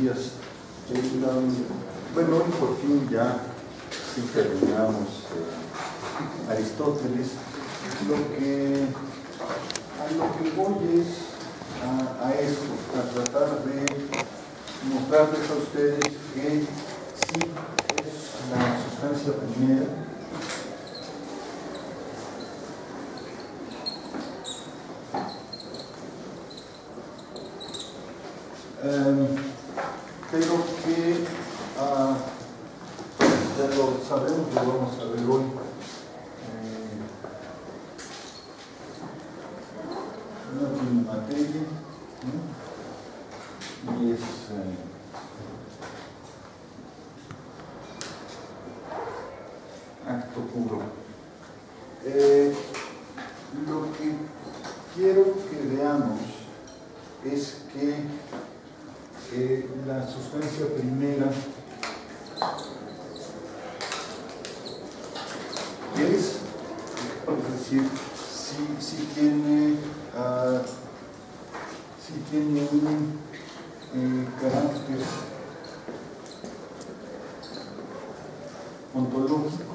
días. Bueno, hoy por fin ya sí terminamos Aristóteles. A lo que voy es a esto, a tratar de mostrarles a ustedes que sí es la sustancia primera. Pero que ya lo sabemos, lo vamos a ver hoy. No tiene materia, ¿no? Y es acto puro. Lo que quiero que veamos es que la sustancia primera es decir, si tiene un carácter ontológico,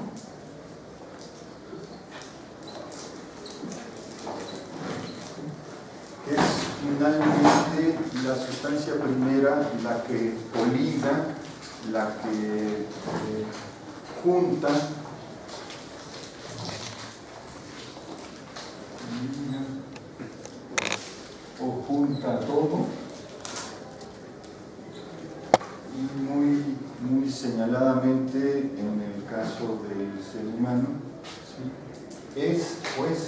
es finalmente la sustancia primera la que coliga, la que junta o junta todo, y muy señaladamente en el caso del ser humano, ¿sí? Es pues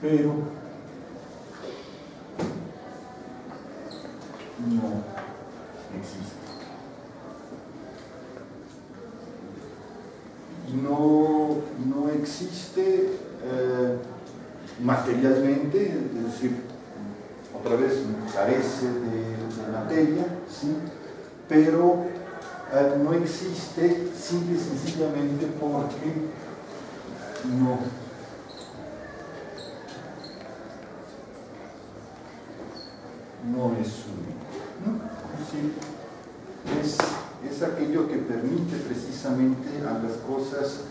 pero no existe. No existe materialmente, es decir, otra vez carece de materia, ¿sí? Pero no existe simple y sencillamente porque no es único, ¿no? Es aquello que permite precisamente a las cosas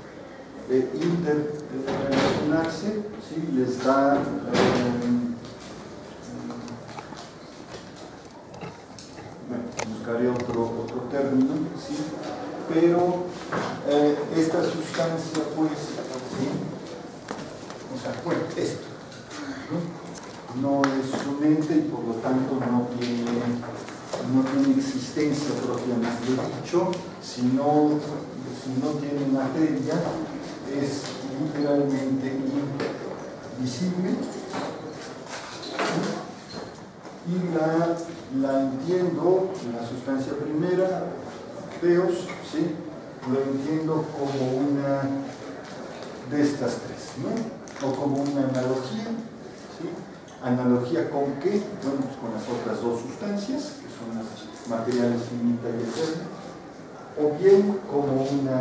interrelacionarse, ¿sí? Les da buscaré otro término, ¿sí? Pero esta sustancia, pues, ¿sí? O sea, bueno, esto, ¿no? No es un ente y por lo tanto no tiene existencia propiamente dicho. Si no tiene materia, es literalmente invisible, y la entiendo, la sustancia primera, Theos, ¿sí? Lo entiendo como una de estas tres, ¿no? O como una analogía, ¿sí? ¿Analogía con qué? Bueno, pues con las otras dos sustancias, que son las materiales finita y eterna, o bien como una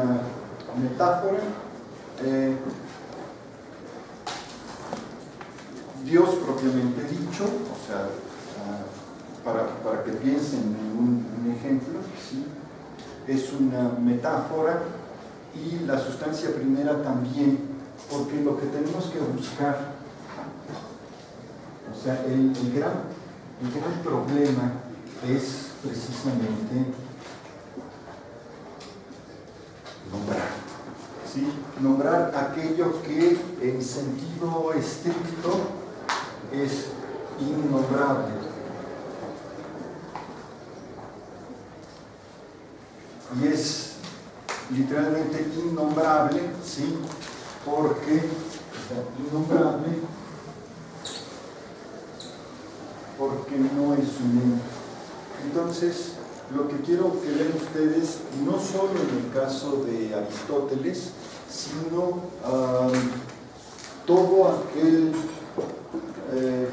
metáfora. Dios propiamente dicho, o sea, para que piensen en un ejemplo, ¿sí? Es una metáfora, y la sustancia primera también, porque lo que tenemos que buscar, o sea, el gran problema es precisamente nombrar, ¿sí? Nombrar aquello que en sentido estricto es innombrable. Y es literalmente innombrable, ¿sí? Porque innombrable porque no es un ente. Entonces, lo que quiero que vean ustedes, no solo en el caso de Aristóteles, sino todo aquel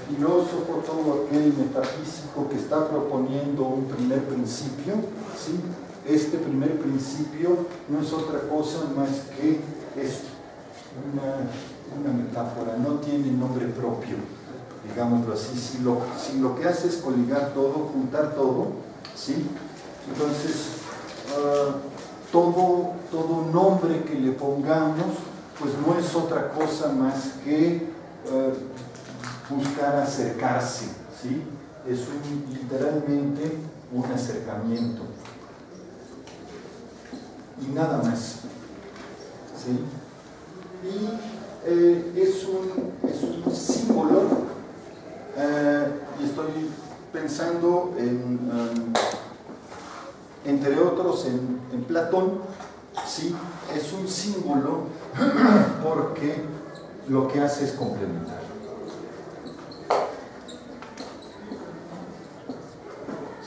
filósofo, todo aquel metafísico que está proponiendo un primer principio, ¿sí? Este primer principio no es otra cosa más que esto, una metáfora, no tiene nombre propio, digámoslo así, si lo que hace es coligar todo, juntar todo, ¿sí? Entonces, todo nombre que le pongamos, pues no es otra cosa más que buscar acercarse, ¿sí? Es literalmente un acercamiento y nada más, ¿sí? Y es un símbolo, y estoy pensando entre otros en Platón, ¿sí? Es un símbolo porque lo que hace es complementar.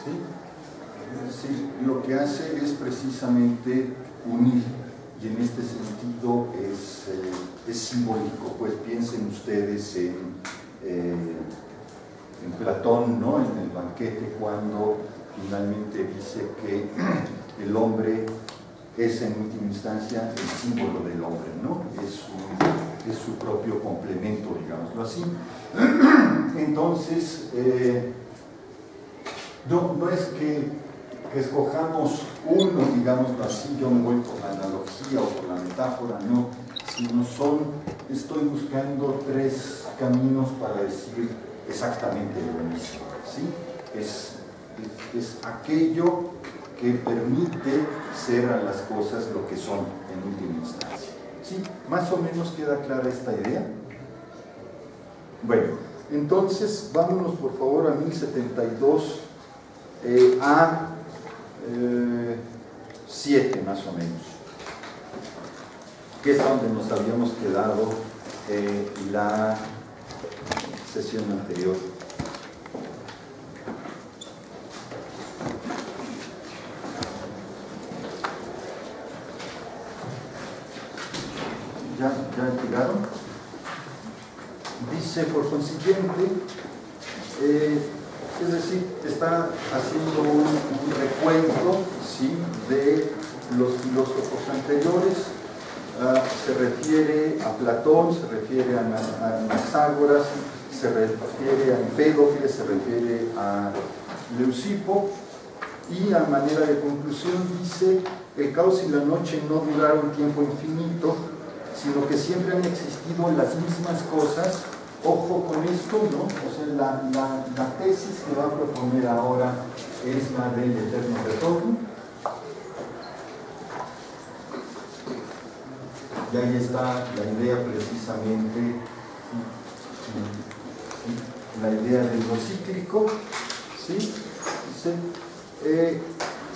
¿Sí? Es decir, lo que hace es precisamente unir, y en este sentido es simbólico. Pues piensen ustedes en Platón, ¿no? En el banquete, cuando finalmente dice que el hombre es en última instancia el símbolo del hombre, ¿no? Es su propio complemento, digámoslo así. Entonces, no es que escojamos uno, digámoslo así, yo me voy por la analogía o por la metáfora, no, sino estoy buscando tres caminos para decir exactamente lo mismo, ¿sí? Es aquello que permite ser a las cosas lo que son en última instancia. ¿Sí? ¿Más o menos queda clara esta idea? Bueno, entonces vámonos por favor a 1072 a 7 más o menos, que es donde nos habíamos quedado la sesión anterior. ¿Ya llegaron? Dice, por consiguiente, es decir, está haciendo un recuento, ¿sí?, de los filósofos anteriores. Se refiere a Platón, se refiere a Anaxágoras, se refiere a Empédocles, se refiere a Leucipo, y a manera de conclusión dice: el caos y la noche no duraron tiempo infinito, sino que siempre han existido las mismas cosas. Ojo con esto, ¿no? O sea, la tesis que va a proponer ahora es la del eterno retorno. Y ahí está la idea precisamente, la idea de lo cíclico, ¿sí? Dice,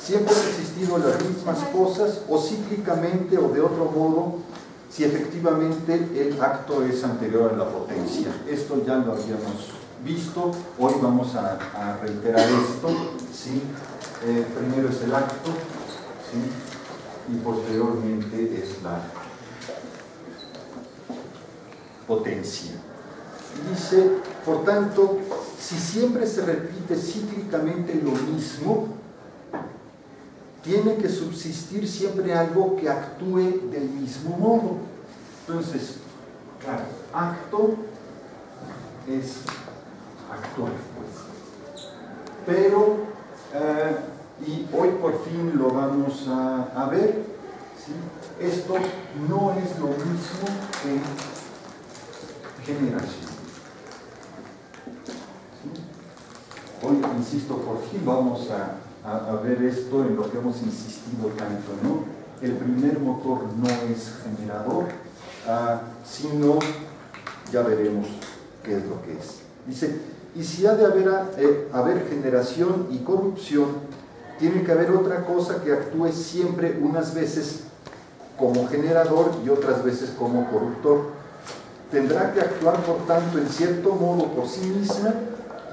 siempre han existido las mismas cosas, o cíclicamente o de otro modo, si efectivamente el acto es anterior a la potencia. Esto ya lo habíamos visto, hoy vamos a reiterar esto, ¿sí? Primero es el acto, ¿sí?, y posteriormente es la potencia. Dice, por tanto, si siempre se repite cíclicamente lo mismo, tiene que subsistir siempre algo que actúe del mismo modo. Entonces, claro, acto es actuar, pues. Pero, y hoy por fin lo vamos a ver, ¿sí? Esto no es lo mismo que generación. ¿Sí? Hoy, insisto, por fin vamos a ver esto en lo que hemos insistido tanto, ¿no? El primer motor no es generador, sino, ya veremos qué es lo que es. Dice, y si ha de haber generación y corrupción, tiene que haber otra cosa que actúe siempre, unas veces como generador y otras veces como corruptor. Tendrá que actuar, por tanto, en cierto modo por sí misma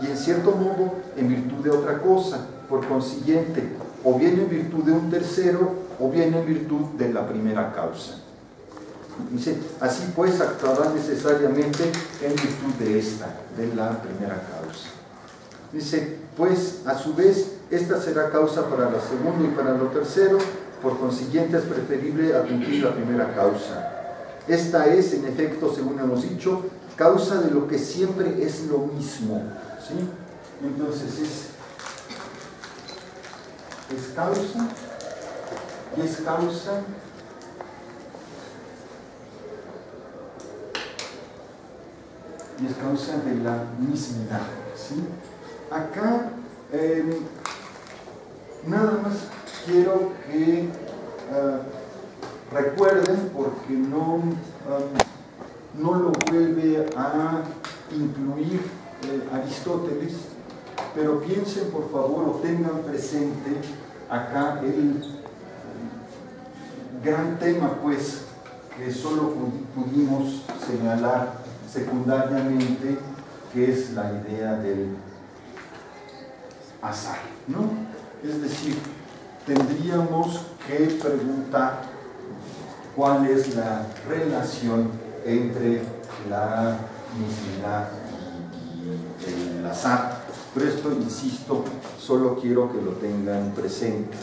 y en cierto modo en virtud de otra cosa. Por consiguiente, o bien en virtud de un tercero, o bien en virtud de la primera causa. Dice, así pues actuará necesariamente en virtud de esta, de la primera causa. Dice, pues a su vez, esta será causa para la segunda y para lo tercero, por consiguiente es preferible admitir la primera causa. Esta es, en efecto, según hemos dicho, causa de lo que siempre es lo mismo, ¿sí? Entonces es causa y es causa de la mismidad, ¿sí? Acá nada más quiero que recuerden, porque no lo vuelve a incluir Aristóteles, pero piensen por favor o tengan presente acá el gran tema, pues, que solo pudimos señalar secundariamente, que es la idea del azar, ¿no? Es decir, tendríamos que preguntar cuál es la relación entre la mismidad y el azar. Pero esto, insisto, solo quiero que lo tengan presente.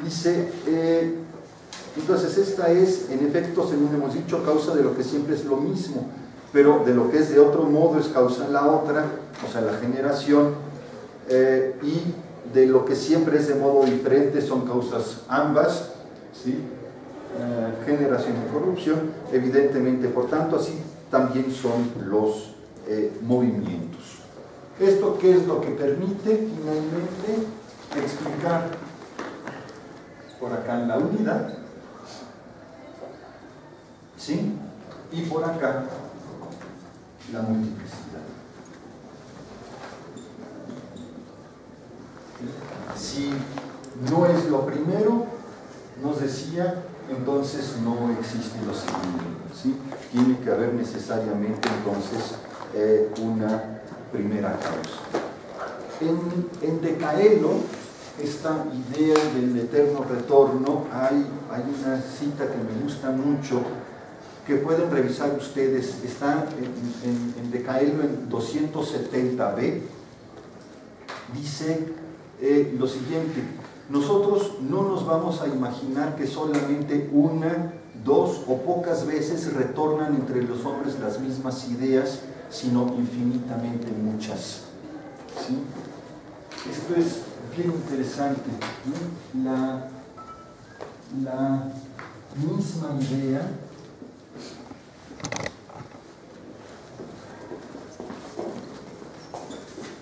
Dice, entonces esta es, en efecto, según hemos dicho, causa de lo que siempre es lo mismo, pero de lo que es de otro modo es causa la otra, o sea, la generación, y de lo que siempre es de modo diferente son causas ambas, ¿sí? Generación y corrupción, evidentemente, por tanto, así también son los movimientos. ¿Esto qué es lo que permite finalmente explicar por acá la unidad? ¿Sí? Y por acá la multiplicidad. Si no es lo primero, nos decía, entonces no existe lo segundo, ¿sí? Tiene que haber necesariamente entonces una primera causa. En Decaelo, esta idea del eterno retorno, hay una cita que me gusta mucho, que pueden revisar ustedes, está en Decaelo en 270b, dice lo siguiente: nosotros no nos vamos a imaginar que solamente una, dos o pocas veces retornan entre los hombres las mismas ideas, sino infinitamente muchas, ¿sí? Esto es bien interesante, ¿no? La misma idea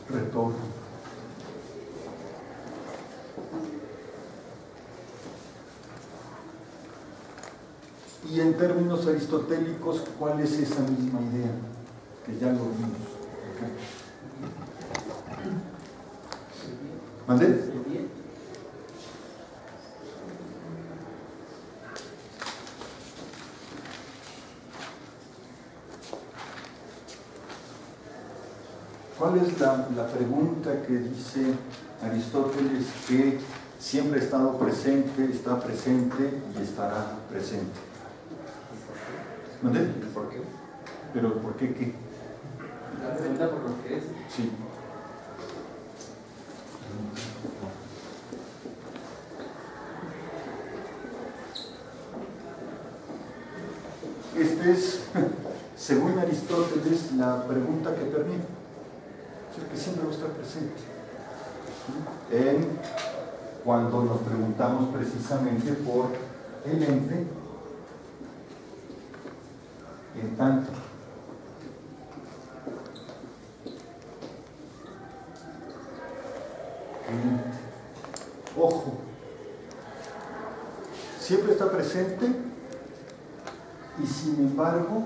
retorna. Y en términos aristotélicos, ¿cuál es esa misma idea? Que ya lo vimos. ¿Mandé? ¿Cuál es la pregunta que dice Aristóteles que siempre ha estado presente, está presente y estará presente? ¿Mandé? ¿Por qué? ¿Pero por qué qué? La pregunta por lo que es. Sí. Esta es, según Aristóteles, la pregunta que permite, o sea, que siempre va a estar presente. Cuando nos preguntamos precisamente por el ente, en tanto ojo, siempre está presente y sin embargo,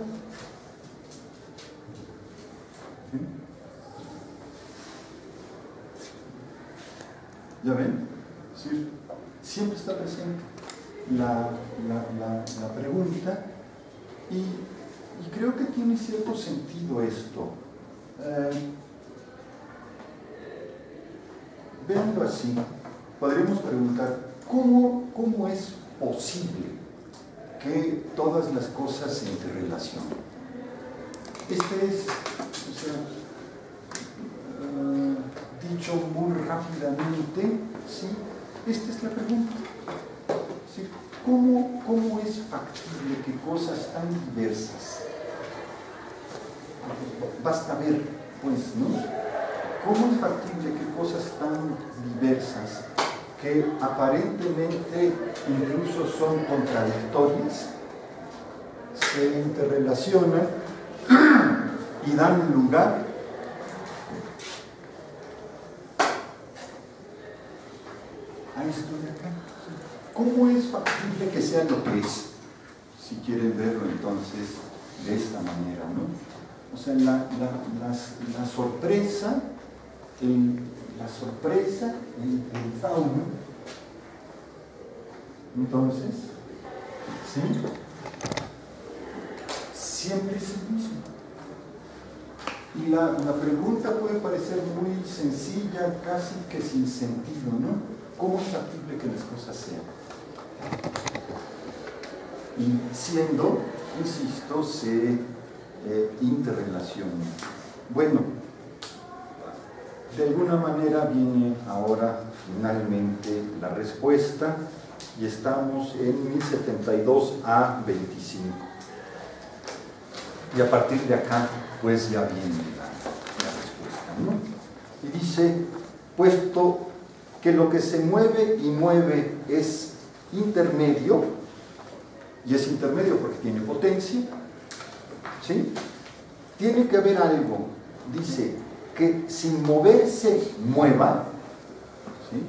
¿sí? ¿Ya ven? Sí, siempre está presente la pregunta y creo que tiene cierto sentido esto. Véanlo así, podríamos preguntar, ¿cómo es posible que todas las cosas se interrelacionen? Este es, o sea, dicho muy rápidamente, ¿sí? Esta es la pregunta, ¿sí? ¿Cómo es factible que cosas tan diversas basta ver, pues, ¿no? ¿Cómo es factible que cosas tan diversas, que aparentemente incluso son contradictorias, se interrelacionan y dan lugar a esto de acá? ¿Cómo es factible que sea lo que es? Si quieren verlo entonces de esta manera, ¿no? O sea, la sorpresa, el fauno, entonces, ¿sí? Siempre es el mismo. Y la pregunta puede parecer muy sencilla, casi que sin sentido, ¿no? ¿Cómo es factible que las cosas sean? Y siendo, insisto, se interrelacionan. Bueno, de alguna manera viene ahora finalmente la respuesta y estamos en 1072 a 25. Y a partir de acá, pues ya viene la respuesta, ¿no? Y dice, puesto que lo que se mueve y mueve es intermedio, y es intermedio porque tiene potencia, ¿sí? Tiene que haber algo, dice, que sin moverse mueva, ¿sí?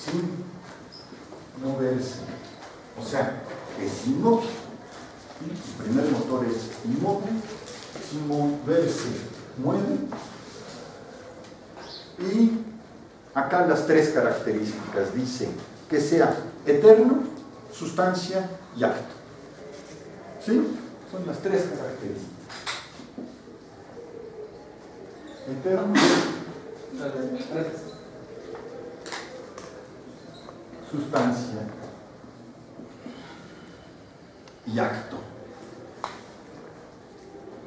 Sin moverse, o sea, es inmóvil. El primer motor es inmóvil, sin moverse mueve, y acá las tres características, dice que sea eterno, sustancia y acto. ¿Sí? Son las tres características. Eterno, sustancia y acto.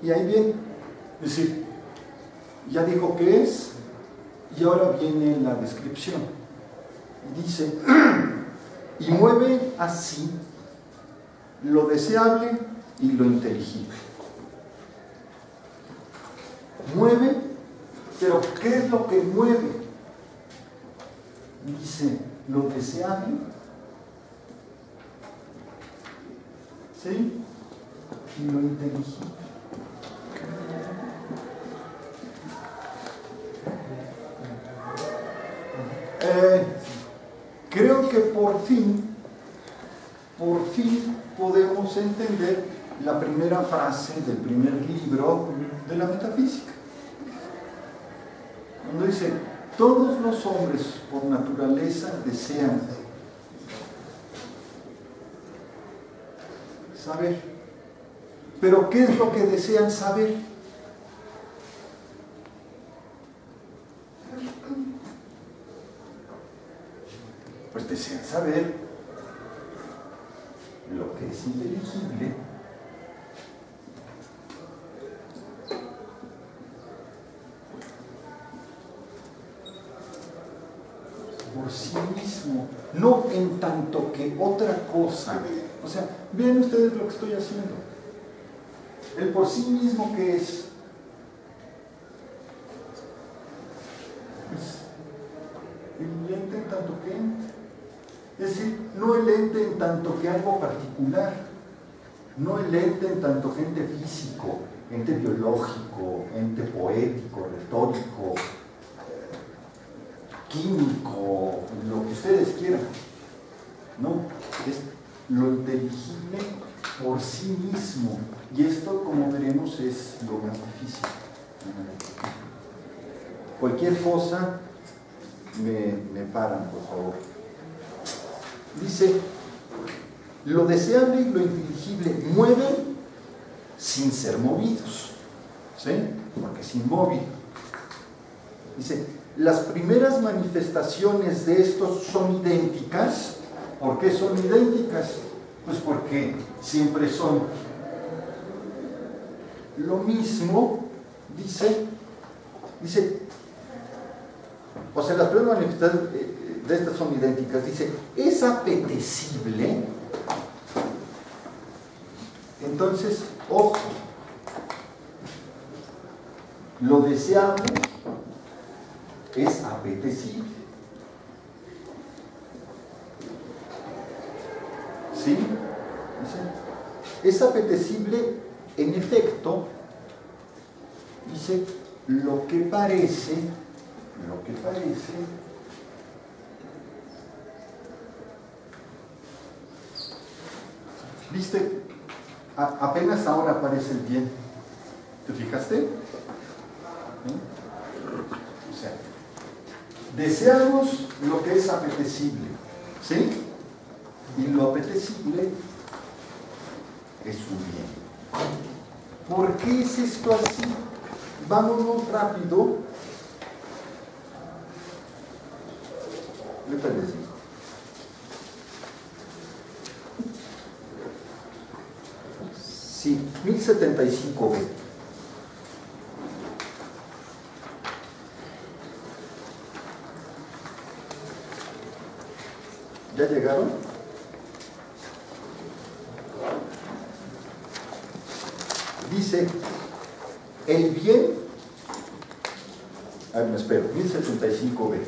Y ahí viene, es decir, ya dijo qué es, y ahora viene la descripción. Dice, y mueve así lo deseable y lo inteligible. Mueve, pero ¿qué es lo que mueve? Dice, lo deseable, ¿sí? Y lo inteligible. Creo que por fin podemos entender la primera frase del primer libro de la metafísica, cuando dice, todos los hombres por naturaleza desean saber. Pero ¿qué es lo que desean saber? Pues desean saber lo que es inteligible por sí mismo, no en tanto que otra cosa. O sea, vean ustedes lo que estoy haciendo. El por sí mismo, ¿qué es? El ente en tanto que ente. Es decir, no el ente en tanto que algo particular, no el ente en tanto que ente físico, ente biológico, ente poético, retórico, químico, lo que ustedes quieran. No, es lo inteligible por sí mismo. Y esto, como veremos, es lo más difícil. Cualquier cosa, me paran, por favor. Dice, lo deseable y lo inteligible mueven sin ser movidos, ¿sí? Porque es inmóvil. Dice, las primeras manifestaciones de estos son idénticas. ¿Por qué son idénticas? Pues porque siempre son lo mismo, dice, o sea, las primeras manifestaciones de estas son idénticas, dice, es apetecible Entonces, ojo, lo deseable es apetecible. ¿Sí? Es apetecible, en efecto, dice, lo que parece, ¿viste? Apenas ahora aparece el bien. ¿Te fijaste? ¿Eh? O sea, deseamos lo que es apetecible, ¿sí? Y lo apetecible es un bien. ¿Por qué es esto así? Vámonos rápido. Ahorita les digo. Sí, 1075b. ¿Ya llegaron? Dice, el bien, me espero, 1075b.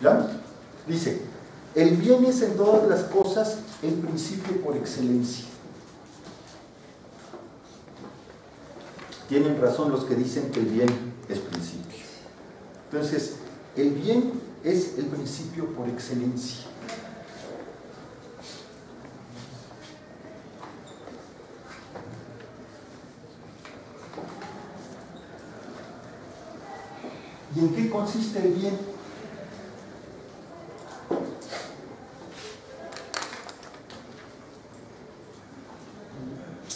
¿Ya? Dice, el bien es en todas las cosas el principio por excelencia. Tienen razón los que dicen que el bien es principio. Entonces, el bien es el principio por excelencia. ¿Y en qué consiste el bien?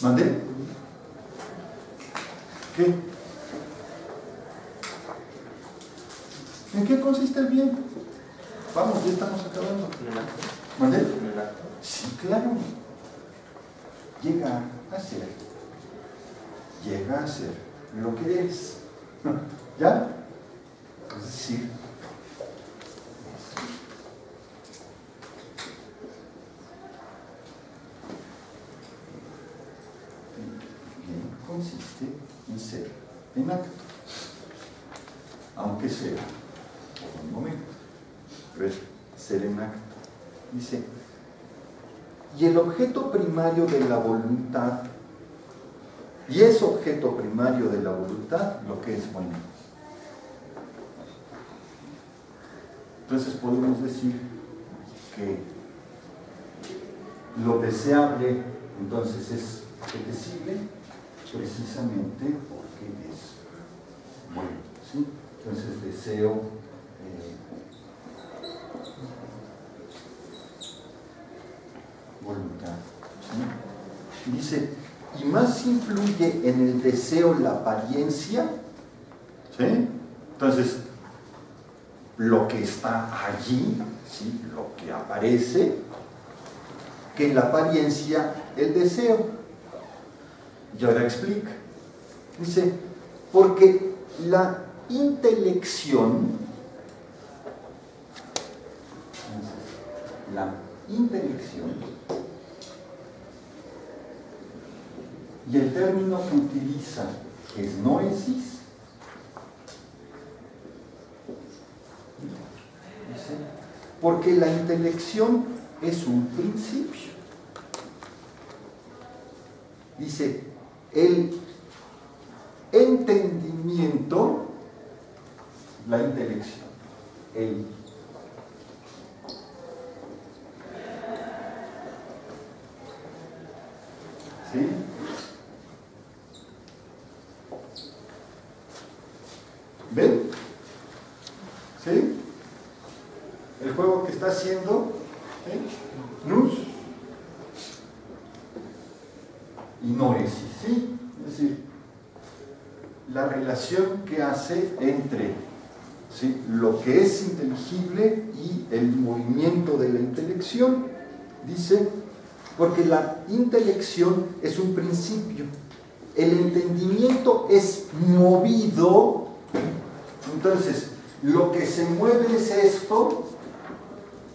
¿Mandé? ¿Qué? ¿En qué consiste el bien? Vamos, ya estamos acabando. ¿Mandé? Sí, claro. Llega a ser lo que es. ¿Ya? Es decir, consiste en ser en acto, aunque sea por un momento, pero es ser en acto. Dice, y el objeto primario de la voluntad, y es objeto primario de la voluntad lo que es bueno. Entonces podemos decir que lo deseable entonces es apetecible precisamente porque es bueno, ¿sí? Entonces deseo voluntad, ¿sí? Dice, y más influye en el deseo la apariencia, ¿sí? Entonces lo que está allí, ¿sí? Lo que aparece, que en la apariencia el deseo. Y ahora explica. Dice, porque la intelección, y el término que utiliza es noesis, dice, porque la intelección es un principio. Dice, el entendimiento, la intelección, ¿sí? ¿Ven? ¿Sí? El juego que está haciendo, ¿sí? Luz y noesis, ¿sí? Es decir, la relación que hace entre, ¿sí?, lo que es inteligible y el movimiento de la intelección. Dice, porque la intelección es un principio, el entendimiento es movido, entonces lo que se mueve es esto,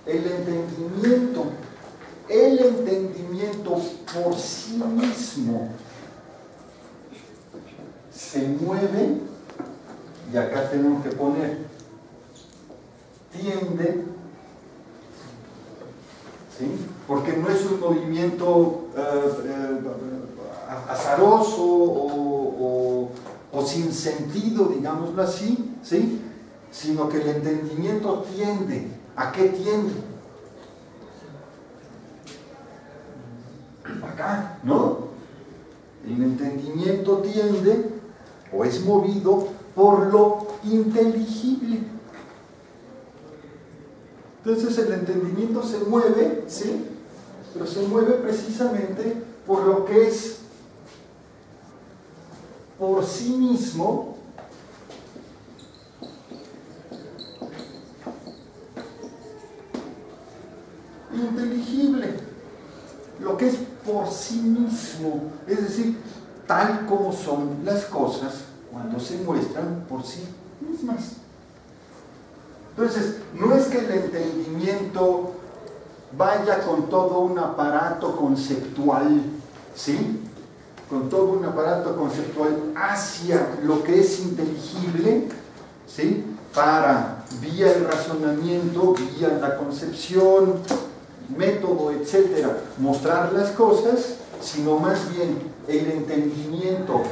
el entendimiento el entendimiento por sí mismo se mueve, y acá tenemos que poner tiende, ¿sí? Porque no es un movimiento azaroso o sin sentido, digámoslo así, ¿sí? Sino que el entendimiento tiende. ¿A qué tiende? Acá, ¿no? El entendimiento tiende o es movido por lo inteligible. Entonces el entendimiento se mueve, ¿sí? Pero se mueve precisamente por lo que es por sí mismo inteligible. Lo que es por sí mismo, es decir, tal como son las cosas cuando se muestran por sí mismas. Entonces, no es que el entendimiento vaya con todo un aparato conceptual, ¿sí? Con todo un aparato conceptual hacia lo que es inteligible, ¿sí? Para, vía el razonamiento, vía la concepción, método, etcétera, mostrar las cosas, sino más bien el entendimiento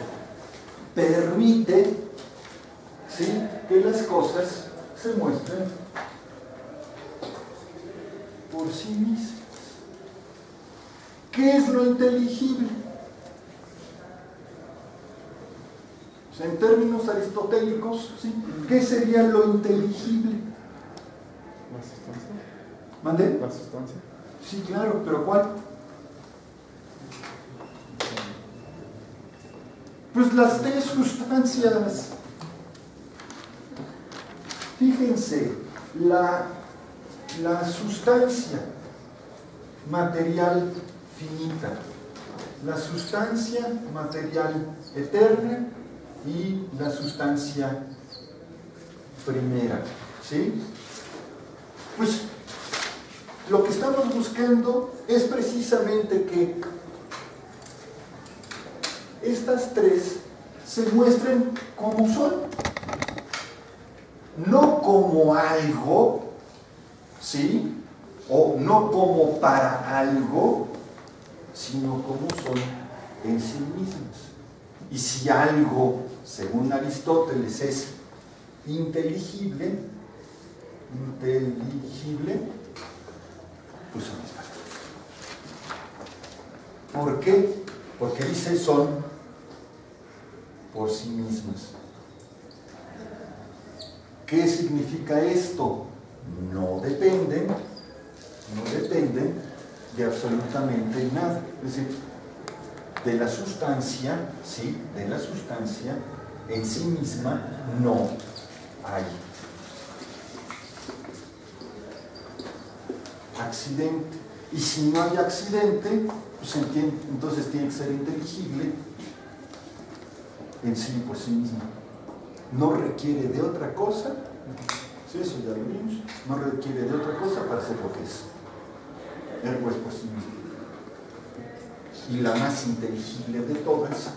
permite, ¿sí?, que las cosas se muestren por sí mismas. ¿Qué es lo inteligible? O sea, en términos aristotélicos, ¿sí?, ¿qué sería lo inteligible? ¿La sustancia? ¿Mandé? ¿La sustancia? Sí, claro, pero ¿cuál? Pues las tres sustancias. Fíjense, la sustancia material finita, la sustancia material eterna y la sustancia primera, ¿sí? Pues lo que estamos buscando es precisamente que estas tres se muestren como son, no como algo, ¿sí?, o no como para algo, sino como son en sí mismas. Y si algo, según Aristóteles, es inteligible, pues son estas tres. ¿Por qué? Porque dice son por sí mismas. ¿Qué significa esto? No dependen de absolutamente nada. Es decir, de la sustancia, sí, de la sustancia en sí misma no hay accidente. Y si no hay accidente, pues entonces tiene que ser inteligible en sí, por sí misma. No requiere de otra cosa, sí, eso ya lo vimos, no requiere de otra cosa para ser lo que es. Ergo es por sí mismo. Y la más inteligible de todas.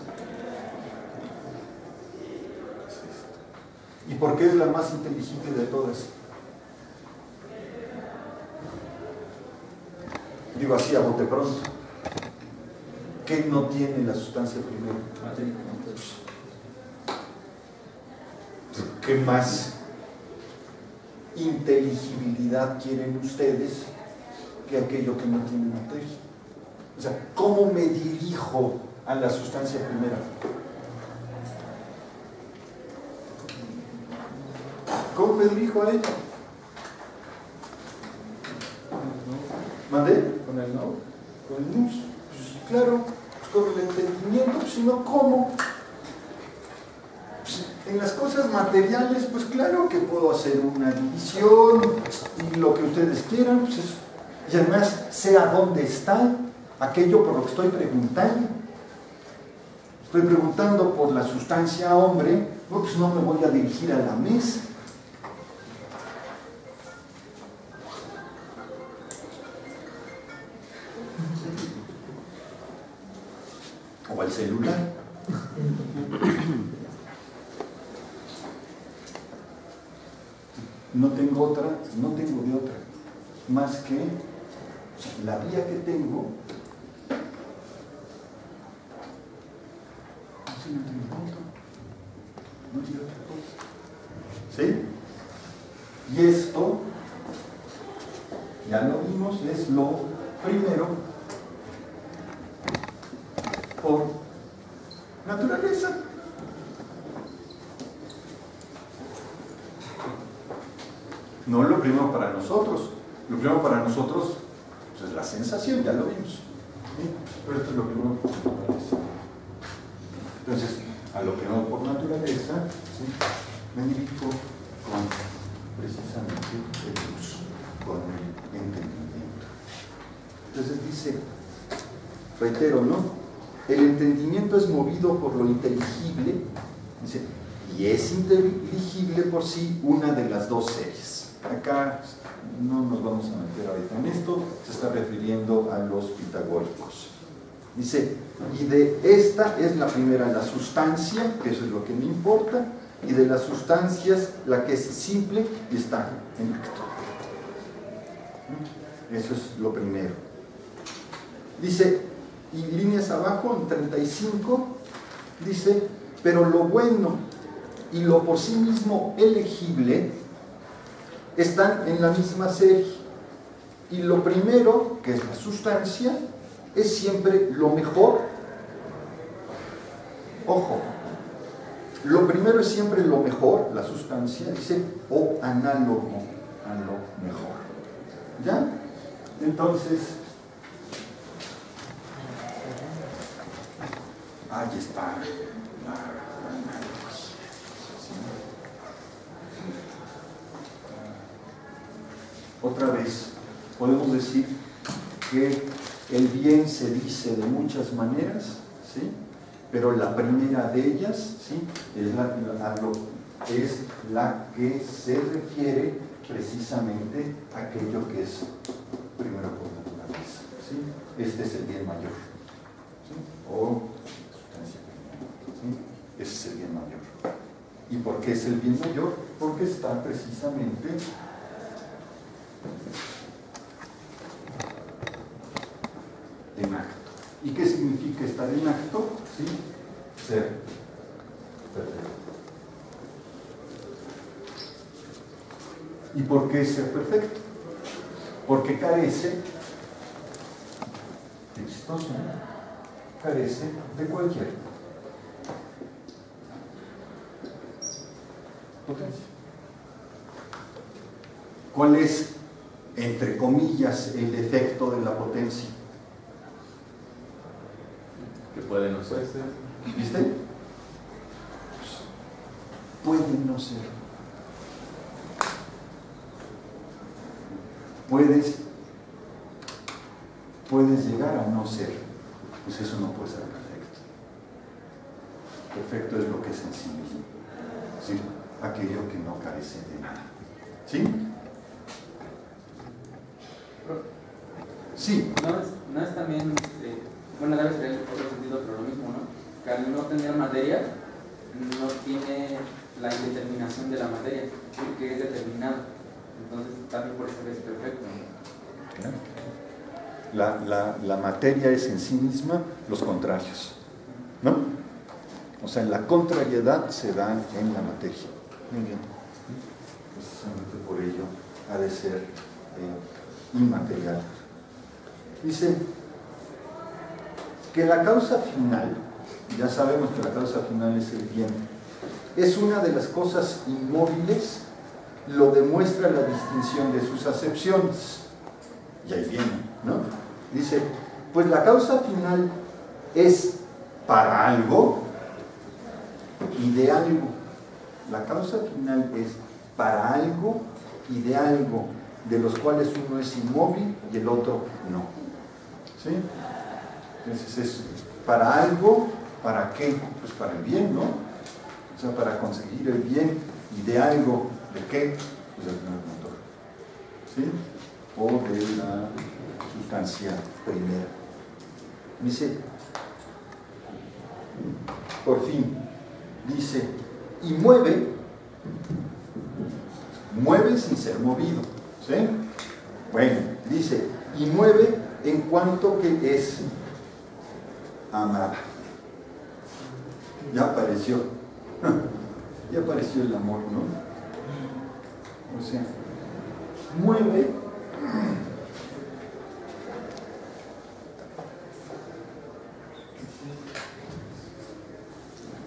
¿Y por qué es la más inteligible de todas? Digo así a bote pronto. ¿Qué no tiene la sustancia primera? ¿Qué más inteligibilidad quieren ustedes que aquello que no tiene materia? O sea, ¿cómo me dirijo a la sustancia primera? ¿Cómo me dirijo a ella? ¿Mandé? ¿Con el no? Con el nous. Pues, claro, pues con el entendimiento, pues, si no, ¿cómo? Pues, en las cosas materiales, pues claro que puedo hacer una división y lo que ustedes quieran, pues eso. Y además sé a dónde está aquello por lo que estoy preguntando. Estoy preguntando por la sustancia hombre, no, pues no me voy a dirigir a la mesa. al celular. No tengo de otra, más que, o sea, la vía que tengo, no tiene otra cosa. ¿Sí? Y esto, ya lo vimos, es lo primero por naturaleza. No es lo primero para nosotros. Lo primero para nosotros pues, es la sensación, ya lo vimos. ¿Sí? Pero esto es lo primero por naturaleza. Entonces, a lo primero por naturaleza, ¿sí? Me dirijo con precisamente el uso, con el entendimiento. Entonces dice, reitero, ¿no? El entendimiento es movido por lo inteligible, dice, y es inteligible por sí una de las dos series. Acá no nos vamos a meter ahorita en esto, se está refiriendo a los pitagóricos. Dice, y de esta es la primera, la sustancia, que eso es lo que me importa, y de las sustancias la que es simple y está en acto. Eso es lo primero. Dice, y líneas abajo, en 35, dice, pero lo bueno y lo por sí mismo elegible están en la misma serie. Y lo primero, que es la sustancia, es siempre lo mejor. Ojo, lo primero es siempre lo mejor, la sustancia, dice, o análogo a lo mejor. ¿Ya? Entonces, ahí está la analogía. ¿Sí? Otra vez, podemos decir que el bien se dice de muchas maneras, ¿sí? Pero la primera de ellas, ¿sí? es la que se refiere precisamente a aquello que es primero por naturaleza, ¿sí? Este es el bien mayor, ¿sí? O sustancia primera, ¿sí? Ese es el bien mayor. ¿Y por qué es el bien mayor? Porque está precisamente en acto. ¿Y qué significa estar en acto? ¿Sí? Ser perfecto. ¿Y por qué ser perfecto? Porque carece, es chistoso, ¿no? Carece de cualquier potencia. ¿Cuál es, entre comillas, el defecto de la potencia? Que puede no ser. ¿Viste? Puede no ser. Puedes llegar a no ser. Pues eso no puede ser perfecto. Perfecto es lo que es en sí mismo. ¿Sí? Aquello que no carece de nada. ¿Sí? Sí. No es también, bueno, debe ser otro sentido, pero lo mismo, ¿no? Que al no tener materia, no tiene la indeterminación de la materia, porque es determinado. Entonces, también por eso es perfecto, ¿no? La materia es en sí misma los contrarios, ¿no? O sea, la contrariedad se da en la materia. Muy bien. Precisamente por ello ha de ser inmaterial. Dice que la causa final, ya sabemos que la causa final es el bien, es una de las cosas inmóviles, lo demuestra la distinción de sus acepciones. Y ahí viene, ¿no? Dice, pues la causa final es para algo y de algo. La causa final es para algo y de algo, de los cuales uno es inmóvil y el otro no. ¿Sí? Entonces es para algo, ¿para qué? Pues para el bien, ¿no? O sea, para conseguir el bien y de algo, ¿de qué? Pues del primer motor. ¿Sí? O de la sustancia primera. Dice, por fin, dice, y mueve sin ser movido, ¿sí? Bueno, dice, y mueve en cuanto que es amada. Ya apareció el amor, ¿no? O sea, mueve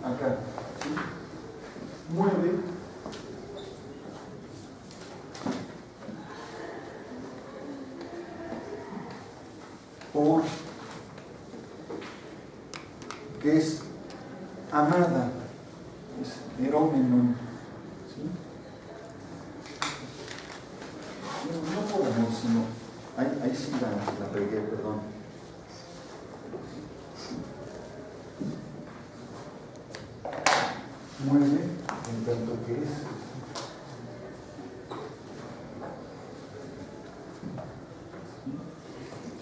acá, ¿sí? Mueve por que es amada, es erómenon, ¿sí? No por amor, sino ahí sí la pegué, perdón. Mueve en tanto que es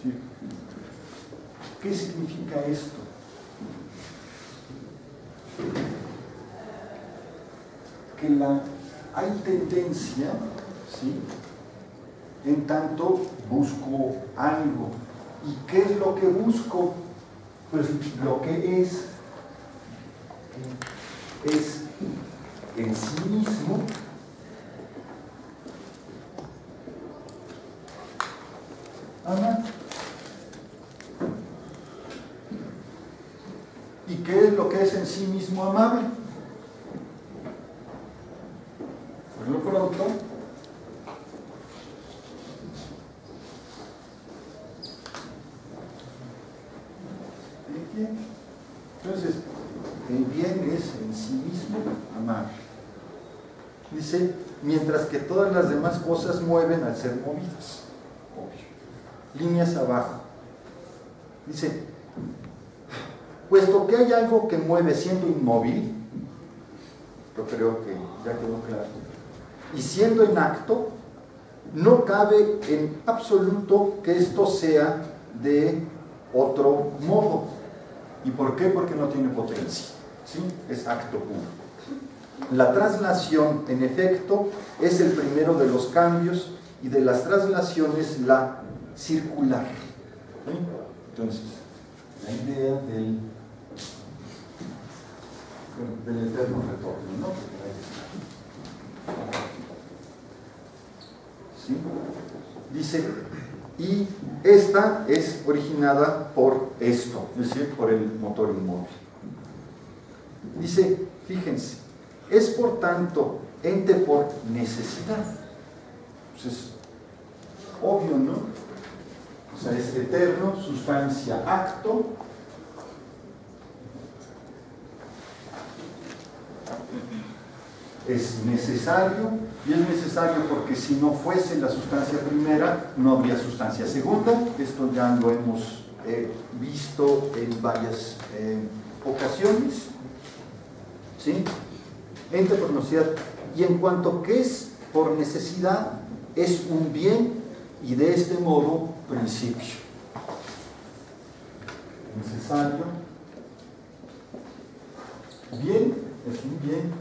¿sí? ¿Qué significa esto? Que hay tendencia, ¿sí? En tanto busco algo. ¿Y qué es lo que busco? Pues lo que es en sí mismo amar. ¿Y qué es lo que es en sí mismo amable? Por lo pronto, entonces, el bien es en sí mismo amar. Dice, mientras que todas las demás cosas mueven al ser movidas. Obvio. Líneas abajo. Dice, puesto que hay algo que mueve siendo inmóvil, yo creo que ya quedó claro, y siendo en acto, no cabe en absoluto que esto sea de otro modo. ¿Y por qué? Porque no tiene potencia, ¿sí? Es acto puro. La traslación, en efecto, es el primero de los cambios, y de las traslaciones la circular, ¿sí? Entonces, la idea del eterno retorno, ¿no? ¿Sí? Dice, y esta es originada por esto, es decir, por el motor inmóvil. Dice, fíjense, es por tanto ente por necesidad. Pues es obvio, ¿no? O sea, es eterno, sustancia, acto. Es necesario, y es necesario porque si no fuese la sustancia primera, no habría sustancia segunda. Esto ya lo hemos visto en varias ocasiones, ¿sí? Ente por necesidad, y en cuanto que es por necesidad, es un bien, y de este modo, principio. Necesario, bien, es un bien,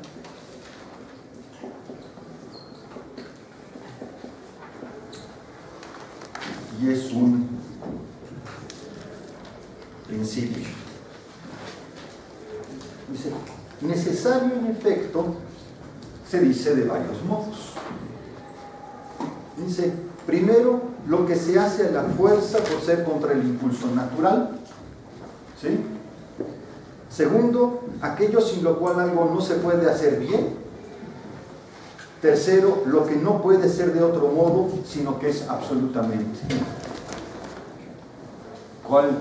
y es un principio. Dice, necesario en efecto, se dice de varios modos. Dice, primero, lo que se hace a la fuerza por ser contra el impulso natural, ¿sí? Segundo, aquello sin lo cual algo no se puede hacer bien. Tercero, lo que no puede ser de otro modo, sino que es absolutamente. ¿Cuál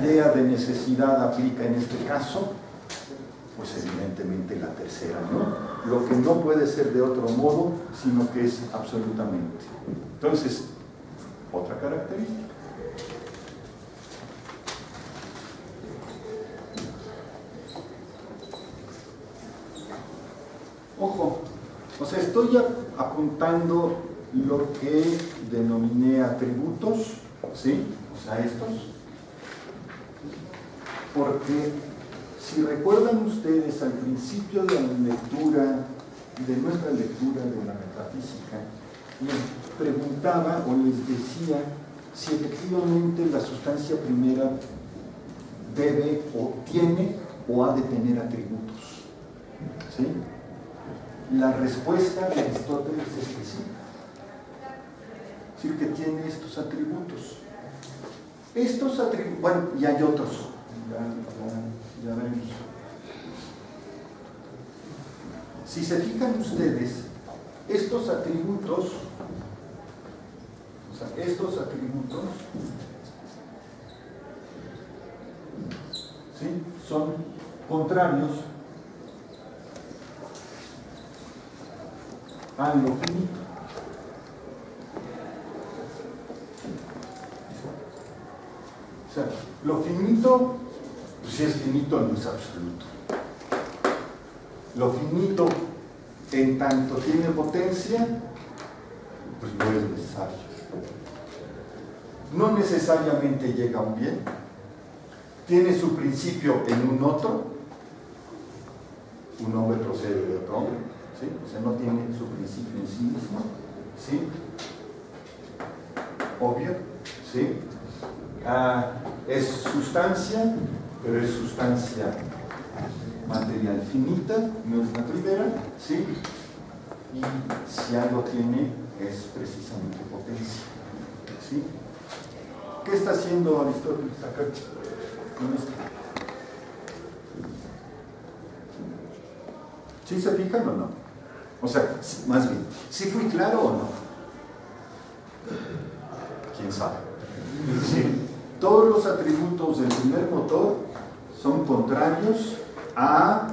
idea de necesidad aplica en este caso? Pues evidentemente la tercera, ¿no? Lo que no puede ser de otro modo, sino que es absolutamente. Entonces, otra característica. Ojo, o sea, estoy apuntando lo que denominé atributos, ¿sí? O sea, estos. porque si recuerdan ustedes al principio de la lectura, de nuestra lectura de la metafísica, les preguntaba o les decía si efectivamente la sustancia primera debe o tiene o ha de tener atributos. ¿Sí? La respuesta de Aristóteles es que sí. Es decir, que tiene estos atributos. Estos atributos, bueno, y hay otros, ya veremos. Si se fijan ustedes, estos atributos, ¿sí?, son contrarios a lo finito. O sea, lo finito, pues si es finito no es absoluto. Lo finito, en tanto tiene potencia, pues no es necesario. No necesariamente llega a un bien. Tiene su principio en un otro. Un hombre procede de otro hombre, ¿sí? O sea, no tiene su principio en sí mismo, ¿sí? Obvio, ¿sí? Es sustancia, pero es sustancia material finita, no es la primera, ¿sí? Y si algo tiene, es precisamente potencia, ¿sí? ¿Qué está haciendo Aristóteles acá con esto? ¿Sí se fijan o no? O sea, más bien, ¿sí fui claro o no? ¿Quién sabe? ¿Sí? Todos los atributos del primer motor son contrarios a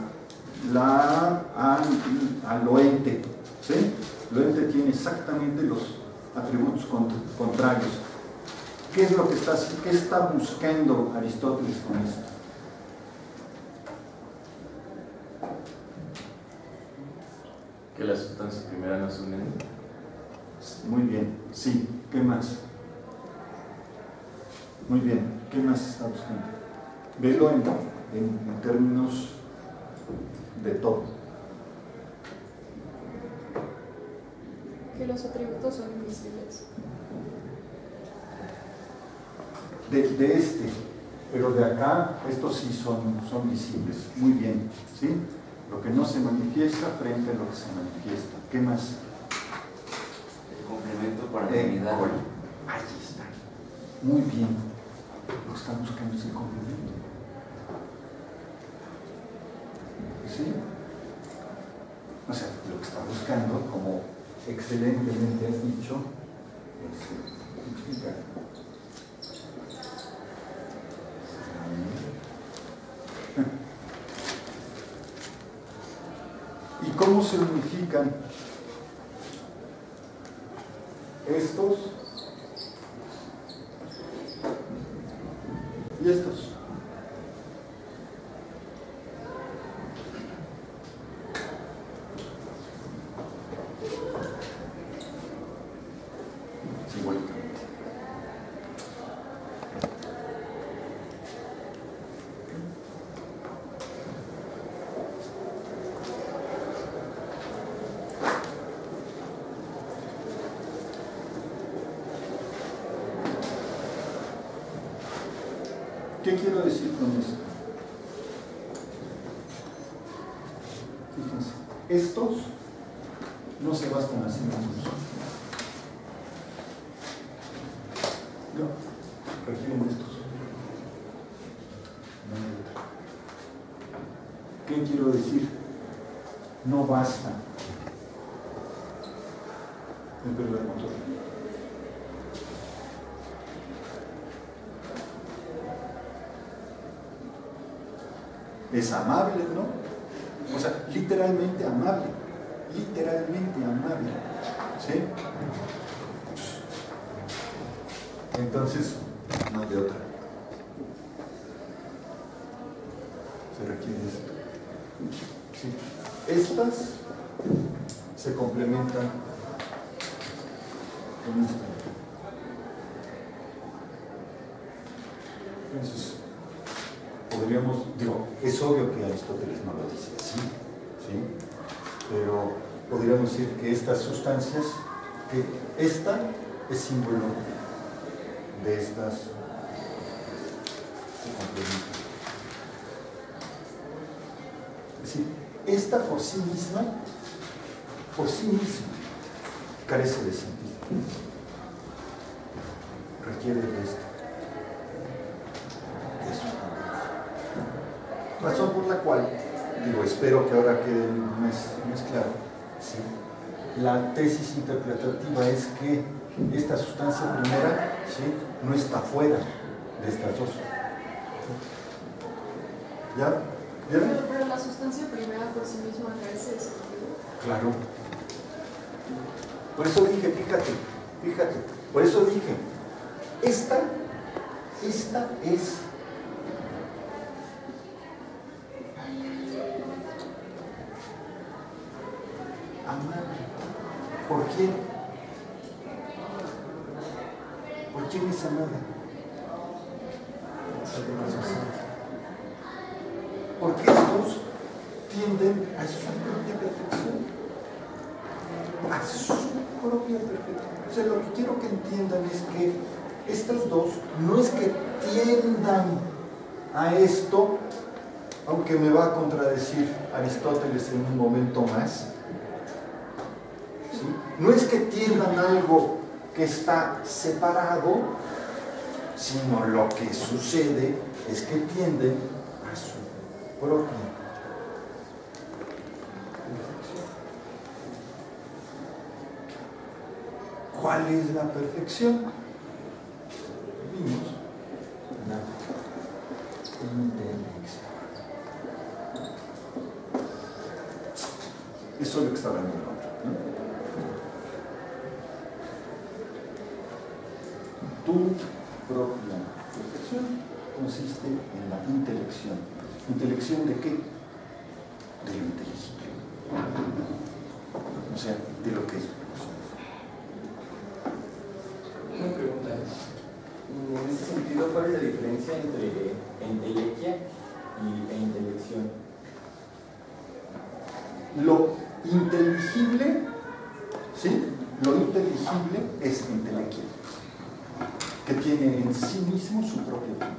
lo ente, ¿sí? Lo ente tiene exactamente los atributos contrarios. ¿Qué es lo que qué está buscando Aristóteles con esto? Que la sustancia primera no es un ente. Muy bien, sí. ¿Qué más? Muy bien, ¿qué más está buscando? Velo en términos de todo. Que los atributos son invisibles. De este, pero de acá, estos sí son visibles. Muy bien, ¿sí? Lo que no se manifiesta frente a lo que se manifiesta. ¿Qué más? El complemento para la unidad. Ahí está. Muy bien. Lo que están buscando es el complemento. ¿Sí? O sea, lo que está buscando, como excelentemente has dicho, es explicar. ¿Y cómo se unifican estos y estos? Simbólicamente. ¿Qué quiero decir con esto? Fíjense, estos no se bastan a sí mismos. No, requieren de estos. No hay otra. ¿Qué quiero decir? No basta el primer motor. Es amable, ¿no? O sea, literalmente amable. Literalmente amable. ¿Sí? Entonces, no hay de otra. Se requiere esto. ¿Sí? Estas se complementan con esto. Entonces, podría podríamos, digo, es obvio que Aristóteles no lo dice así, ¿sí? Pero podríamos decir que estas sustancias, que esta es símbolo de estas se complementan. Es decir, esta por sí misma, carece de sentido. Requiere de esto. Razón por la cual, digo, espero que ahora quede más claro, ¿sí? La tesis interpretativa es que esta sustancia primera, ¿sí?, no está fuera de estas dos. ¿Ya? ¿Vieron? Pero la sustancia primera por sí misma carece de sentido. Claro. Por eso dije, fíjate, por eso dije, esta es amar. ¿Por quién? ¿Por quién es amada? Porque estos tienden a su propia perfección. A su propia perfección. O sea, lo que quiero que entiendan es que estas dos no es que tiendan a esto, aunque me va a contradecir Aristóteles en un momento más, ¿sí? No es que tiendan a algo que está separado, sino lo que sucede es que tienden a su propia perfección. ¿Cuál es la perfección? Vimos la intelección. Eso es lo que está hablando el otro, ¿no? Tu propia perfección consiste en la intelección. ¿Intelección de qué? De lo inteligible. O sea, de lo que es. Una pregunta. En ese sentido, ¿cuál es la diferencia entre entelequia e intelección? Lo inteligible, ¿sí? Lo inteligible es entelequia, que tiene en sí mismo su propio fin.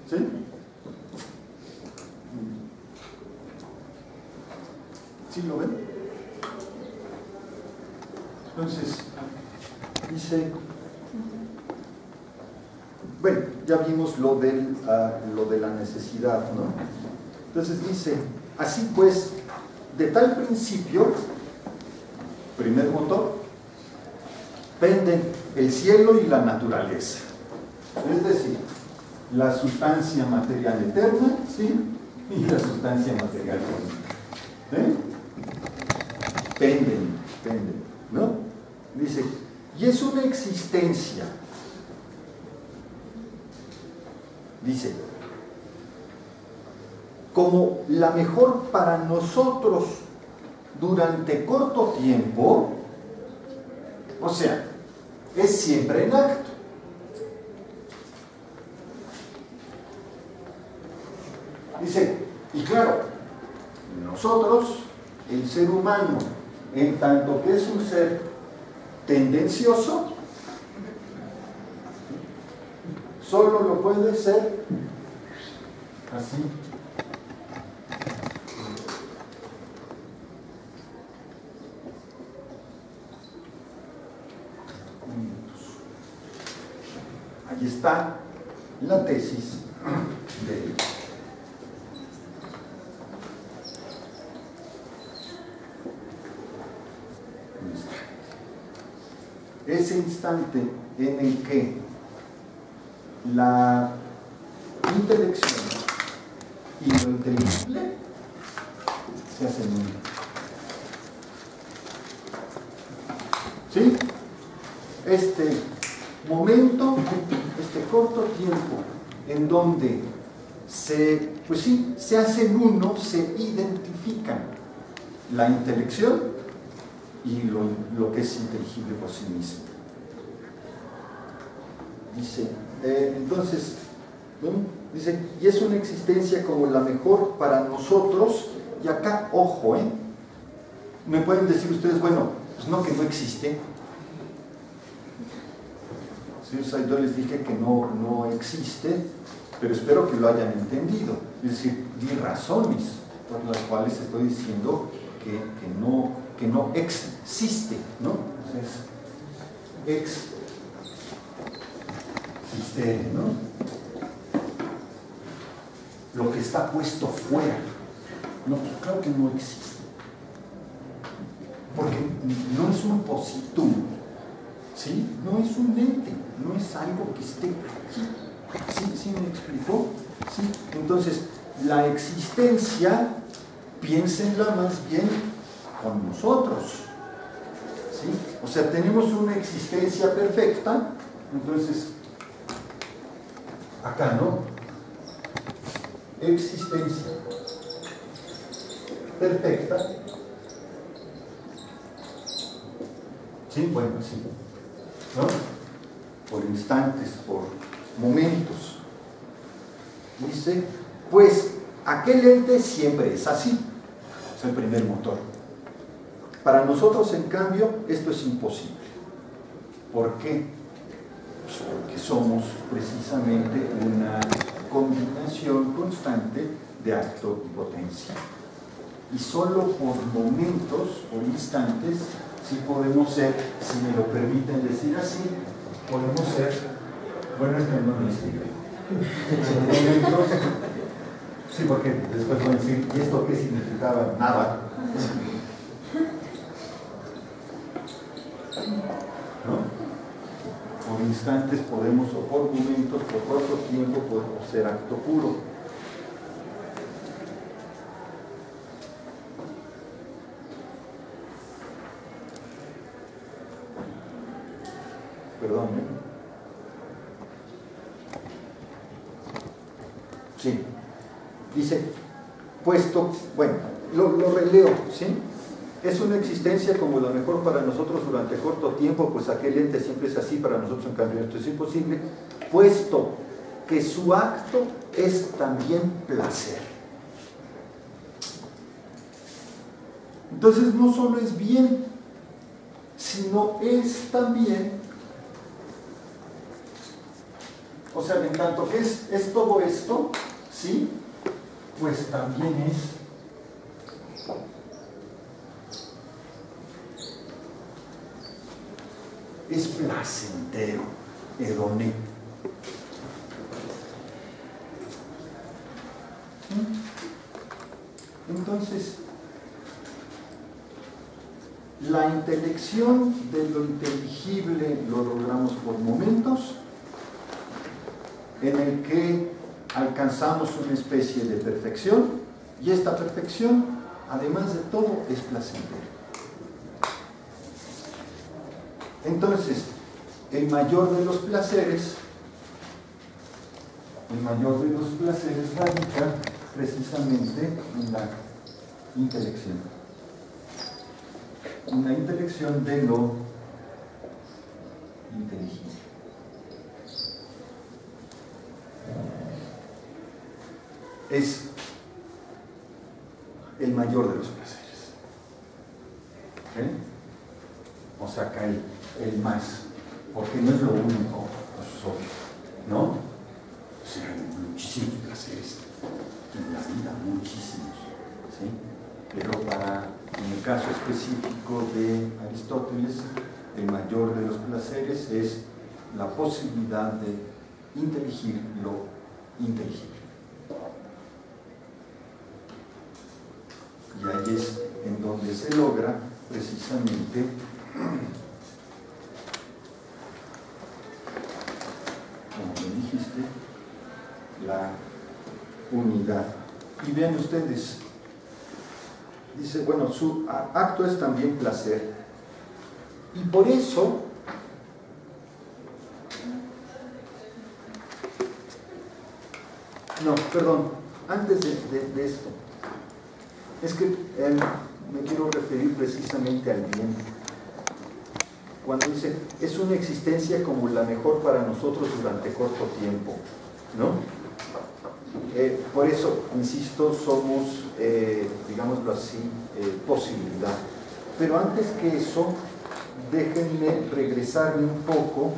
¿Sí? ¿Sí lo ven? Entonces, dice, bueno, ya vimos lo de la necesidad, ¿no? Entonces dice, así pues, de tal principio, primer motor, penden el cielo y la naturaleza. Es decir, la sustancia material eterna, ¿sí?, y la sustancia material finita. Penden, ¿no? Dice, y es una existencia, dice, como la mejor para nosotros durante corto tiempo, o sea, es siempre en acto. Dice, y claro, nosotros, el ser humano, en tanto que es un ser tendencioso, solo lo puede ser así. Ahí está la tesis de ese instante en el que la intelección y lo inteligible se hacen uno. ¿Sí? Este momento, este corto tiempo en donde se hacen uno, se identifican la intelección y lo que es inteligible por sí mismo. Dice, entonces, ¿no? Dice, y es una existencia como la mejor para nosotros, y acá, ojo, me pueden decir ustedes, bueno, pues no, que no existe. Sí, o sea, yo les dije que no existe, pero espero que lo hayan entendido. Es decir, di razones por las cuales estoy diciendo que no existe, ¿no? Entonces, existe, ¿no? Lo que está puesto fuera. No, pues claro que no existe. Porque no es un positum, ¿sí? No es un ente, no es algo que esté aquí. ¿Sí me explicó? ¿Sí? Entonces, la existencia, piénsenla más bien con nosotros. ¿Sí? O sea, tenemos una existencia perfecta, entonces, acá, ¿no? Existencia perfecta. Sí, bueno, sí. ¿No? Por instantes, por momentos. Dice, pues aquel ente siempre es así. Es el primer motor. Para nosotros, en cambio, esto es imposible. ¿Por qué? Pues porque somos precisamente una combinación constante de acto y potencia. Y solo por momentos, por instantes, sí podemos ser, si me lo permiten decir así, podemos ser, bueno, esto no lo escribe. Momentos, sí, porque después van a decir, ¿y esto qué significaba? Nada. ¿No? Por instantes podemos, o por momentos, por corto tiempo, podemos ser acto puro. Perdón, Sí. Dice, puesto, bueno, lo releo, ¿sí? Es una existencia como la mejor para nosotros durante corto tiempo, pues aquel ente siempre es así, para nosotros en cambio esto es imposible, puesto que su acto es también placer. Entonces no solo es bien, sino es también, o sea, en tanto que es todo esto, ¿sí? Pues también es placentero, hedoné. Entonces, la intelección de lo inteligible lo logramos por momentos, en el que alcanzamos una especie de perfección, y esta perfección, además de todo, es placentera. Entonces, el mayor de los placeres radica precisamente en la intelección. Una intelección de lo inteligible. Es el mayor de los placeres. ¿Ok? O sea, acá el más, porque no es lo único, pues, obvio, ¿no? O sea, hay muchísimos placeres en la vida, muchísimos, ¿sí? Pero en el caso específico de Aristóteles, el mayor de los placeres es la posibilidad de inteligir lo inteligible. Y ahí es en donde se logra precisamente como me dijiste, la unidad. Y vean ustedes, dice, bueno, su acto es también placer. Y por eso, no, perdón, antes de esto, es que me quiero referir precisamente al bien. Cuando dice, es una existencia como la mejor para nosotros durante corto tiempo, ¿no? por eso, insisto, somos, digámoslo así, posibilidad. Pero antes que eso, déjenme regresarme un poco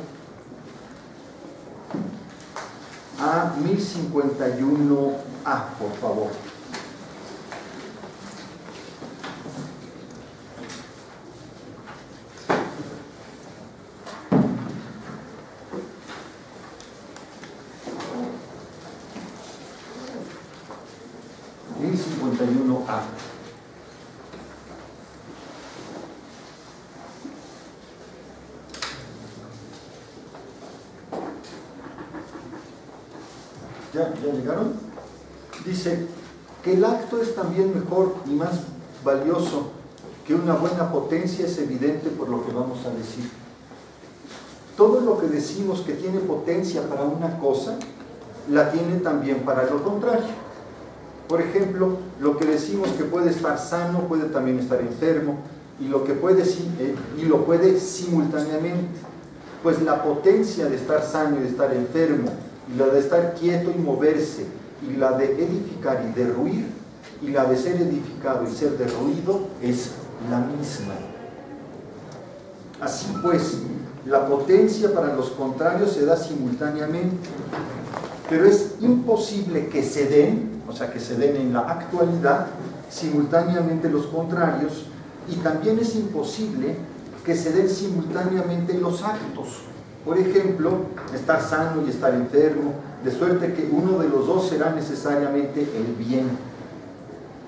a 1051A, por favor. ¿Ya llegaron? Dice que el acto es también mejor y más valioso que una buena potencia, es evidente por lo que vamos a decir. Todo lo que decimos que tiene potencia para una cosa, la tiene también para lo contrario. Por ejemplo, lo que decimos que puede estar sano, puede también estar enfermo, y lo puede simultáneamente. Pues la potencia de estar sano y de estar enfermo, y la de estar quieto y moverse, y la de edificar y derruir, y la de ser edificado y ser derruido, es la misma. Así pues, la potencia para los contrarios se da simultáneamente, pero es imposible que se den, o sea, que se den en la actualidad simultáneamente los contrarios, y también es imposible que se den simultáneamente los actos. Por ejemplo, estar sano y estar enfermo, de suerte que uno de los dos será necesariamente el bien.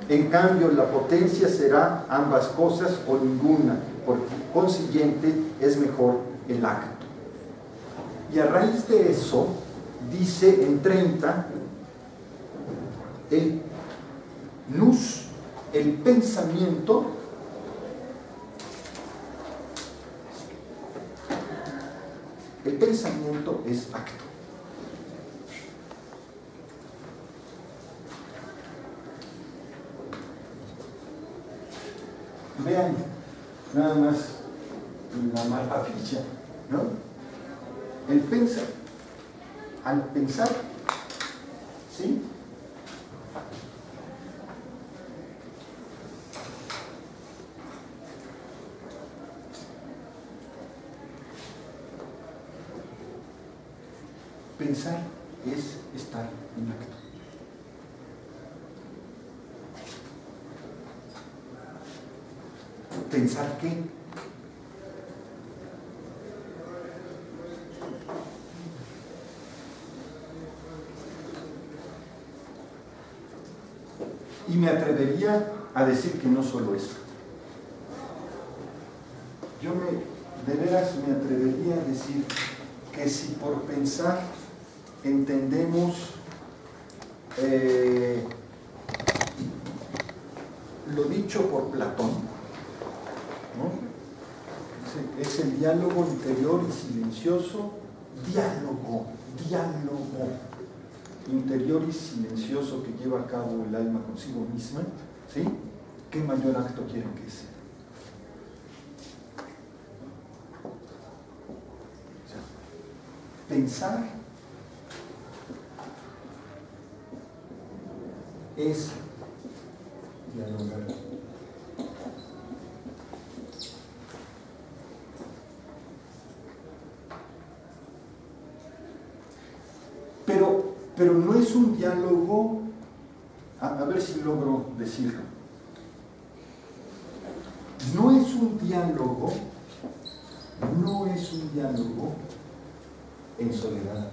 En cambio, la potencia será ambas cosas o ninguna, por consiguiente es mejor el acto. Y a raíz de eso, dice en 30, el nous, el pensamiento, es acto. Vean nada más la maravilla, ¿no? Al pensar, ¿sí? Pensar es estar en acto. ¿Pensar qué? Y me atrevería a decir que no solo eso. De veras me atrevería a decir que si por pensar entendemos lo dicho por Platón, ¿no? Es el diálogo interior y silencioso, diálogo interior y silencioso que lleva a cabo el alma consigo misma, ¿sí? ¿Qué mayor acto quieren que sea? O sea, pensar es dialogar. Pero no es un diálogo, a ver si logro decirlo, no es un diálogo en soledad.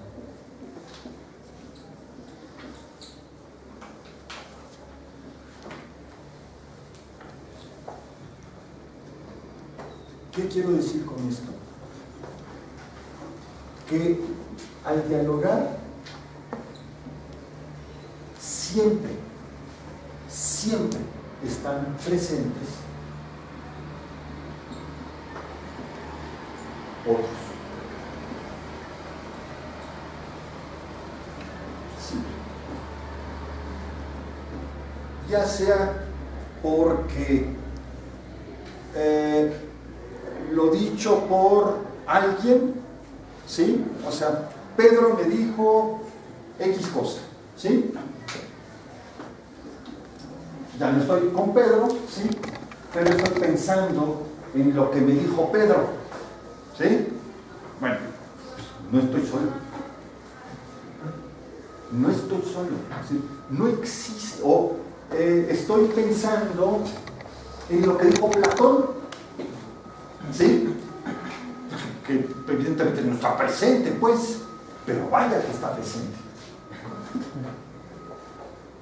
¿Qué quiero decir con esto? Que al dialogar siempre están presentes otros. Siempre. Ya sea porque lo dicho por alguien, ¿sí? O sea, Pedro me dijo X cosa, ¿sí? Ya no estoy con Pedro, ¿sí? Pero estoy pensando en lo que me dijo Pedro, ¿sí? Bueno, pues no estoy solo. No estoy solo, ¿sí? No existe, o estoy pensando en lo que dijo Platón, ¿sí? Que evidentemente no está presente, pues, pero vaya que está presente.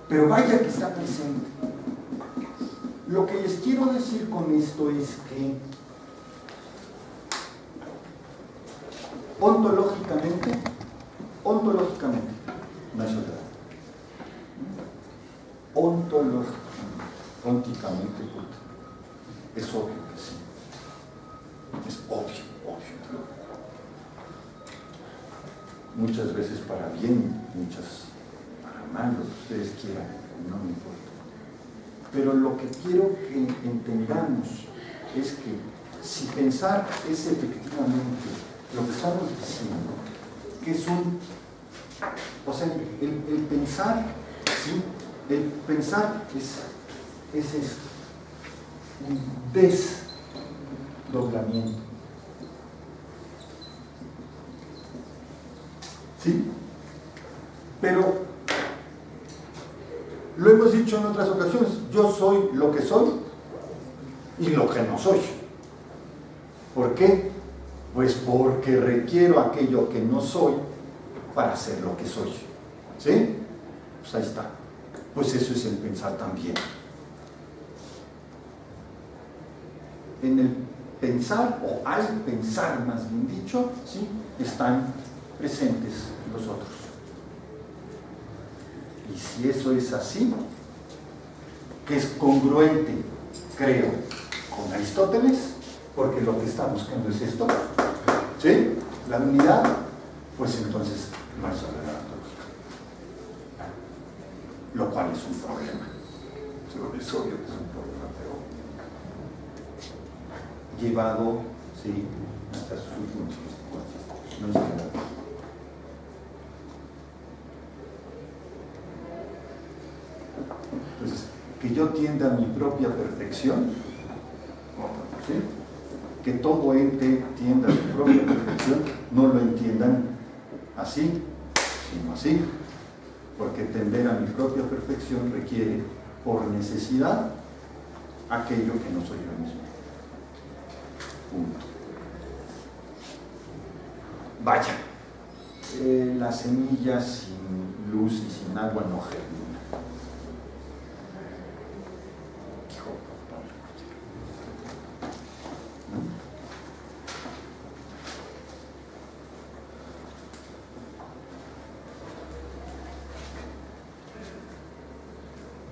Pero vaya que está presente. Lo que les quiero decir con esto es que ontológicamente, no es verdad. Ontológicamente, es obvio que sí. Es obvio. Muchas veces para bien, muchas para mal, lo que ustedes quieran, no me importa. Pero lo que quiero que entendamos es que si pensar es efectivamente lo que estamos diciendo, que es o sea, el pensar, ¿sí? El pensar es esto, un desdoblamiento. ¿Sí? Pero lo hemos dicho en otras ocasiones, yo soy lo que soy y lo que no soy. ¿Por qué? Pues porque requiero aquello que no soy para ser lo que soy. ¿Sí? Pues ahí está. Pues eso es el pensar también. En el pensar, o al pensar más bien dicho, ¿sí? Están presentes los otros. Y si eso es así, que es congruente, creo, con Aristóteles, porque lo que está buscando es esto, ¿sí? La unidad, pues entonces no es soledad ontológica. Lo cual es un problema. Es obvio que es un problema, pero llevado, sí, hasta sus últimos consecuencias. No es soledad. Entonces, que yo tienda a mi propia perfección, ¿sí? Que todo ente tienda a su propia perfección, no lo entiendan así, sino así, porque tender a mi propia perfección requiere, por necesidad, aquello que no soy yo mismo. Punto. Vaya, la semilla sin luz y sin agua no germina.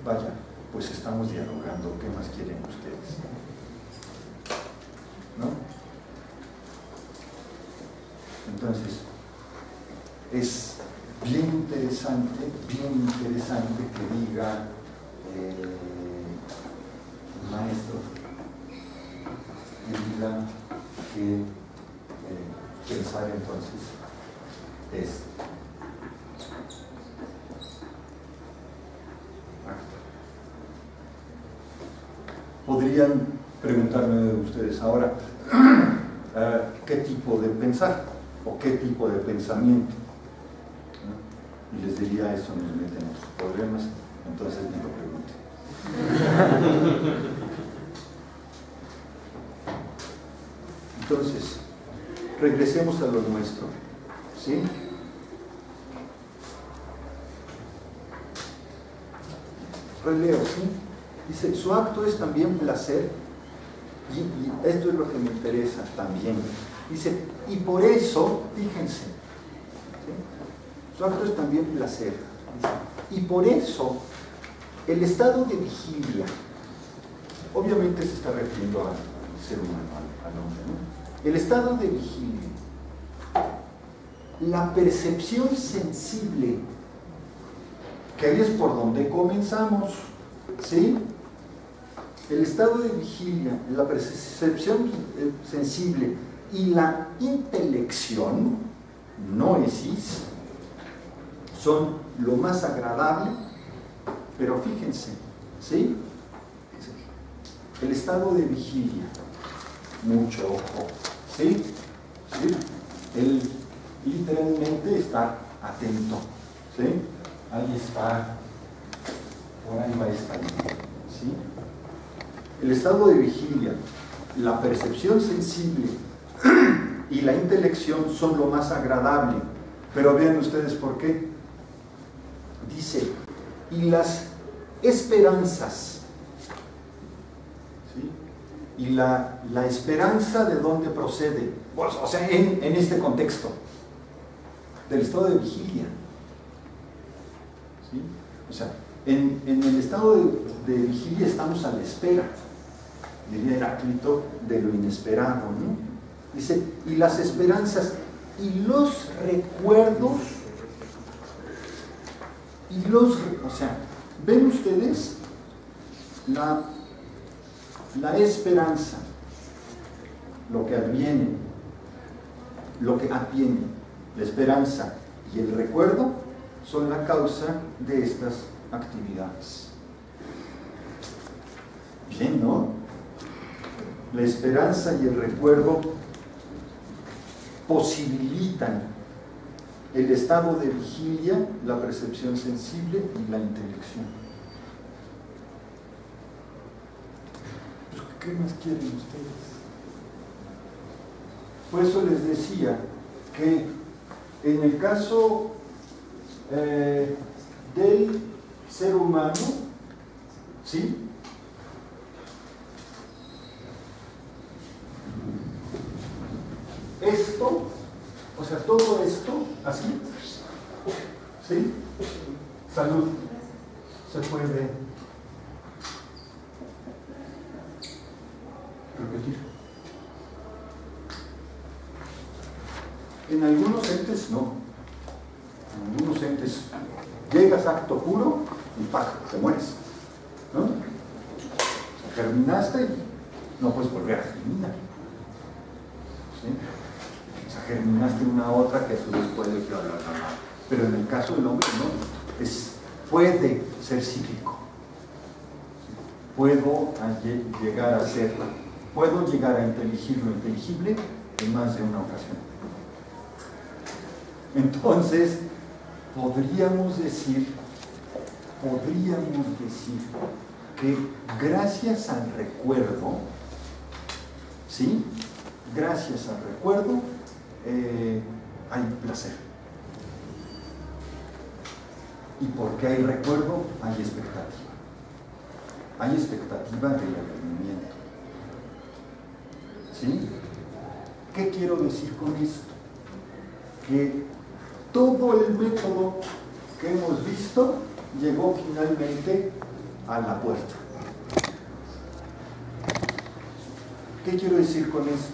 Vaya, pues estamos dialogando, ¿qué más quieren ustedes? ¿No? Entonces, es bien interesante que diga el maestro, que diga que pensar entonces es acto. Podrían preguntarme ustedes ahora qué tipo de pensar o qué tipo de pensamiento, ¿no? Y les diría, eso nos mete en otros problemas, entonces ni lo pregunten. Entonces, regresemos a lo nuestro, ¿sí? Releo, ¿sí? Dice, su acto es también placer, y esto es lo que me interesa también. Dice, y por eso, fíjense, ¿sí? Su acto es también placer. Dice, y por eso, el estado de vigilia, obviamente se está refiriendo al ser humano, al hombre, ¿no? El estado de vigilia, la percepción sensible, que ahí es por donde comenzamos, ¿sí? El estado de vigilia, la percepción sensible y la intelección, noesis, son lo más agradable, pero fíjense, ¿sí? el estado de vigilia, mucho ojo, ¿sí? ¿Sí? Él literalmente está atento, ¿sí? Ahí está, por ahí va esta línea, ¿sí? El estado de vigilia, la percepción sensible y la intelección son lo más agradable, pero vean ustedes por qué. Dice, y las esperanzas, ¿sí? Y la esperanza, ¿de dónde procede? Pues, o sea, en este contexto del estado de vigilia, ¿sí? O sea, en el estado de vigilia estamos a la espera, diría Heráclito, de lo inesperado, ¿no? Dice, y las esperanzas y los recuerdos, o sea, ¿ven ustedes la esperanza, lo que adviene, lo que adviene, la esperanza y el recuerdo son la causa de estas actividades? Bien, ¿no? La esperanza y el recuerdo posibilitan el estado de vigilia, la percepción sensible y la intelección. Pues, ¿qué más quieren ustedes? Por eso les decía que en el caso del ser humano, ¿sí? Esto, o sea, todo esto, así, ¿sí? Salud, se puede repetir. En algunos entes no. En algunos entes llegas a acto puro y ¡pac! Te mueres, ¿no? O sea, germinaste y no puedes volver a germinar, ¿sí? O sea, germinaste una otra que a su vez puede, pero en el caso del hombre no, puede ser cíclico. Puedo llegar a ser, puedo llegar a inteligir lo inteligible en más de una ocasión. Entonces, podríamos decir que gracias al recuerdo, ¿sí? Gracias al recuerdo hay placer. Y porque hay recuerdo, hay expectativa. Hay expectativa del advenimiento. ¿Sí? ¿Qué quiero decir con esto? Que todo el método que hemos visto llegó finalmente a la puerta. ¿Qué quiero decir con esto?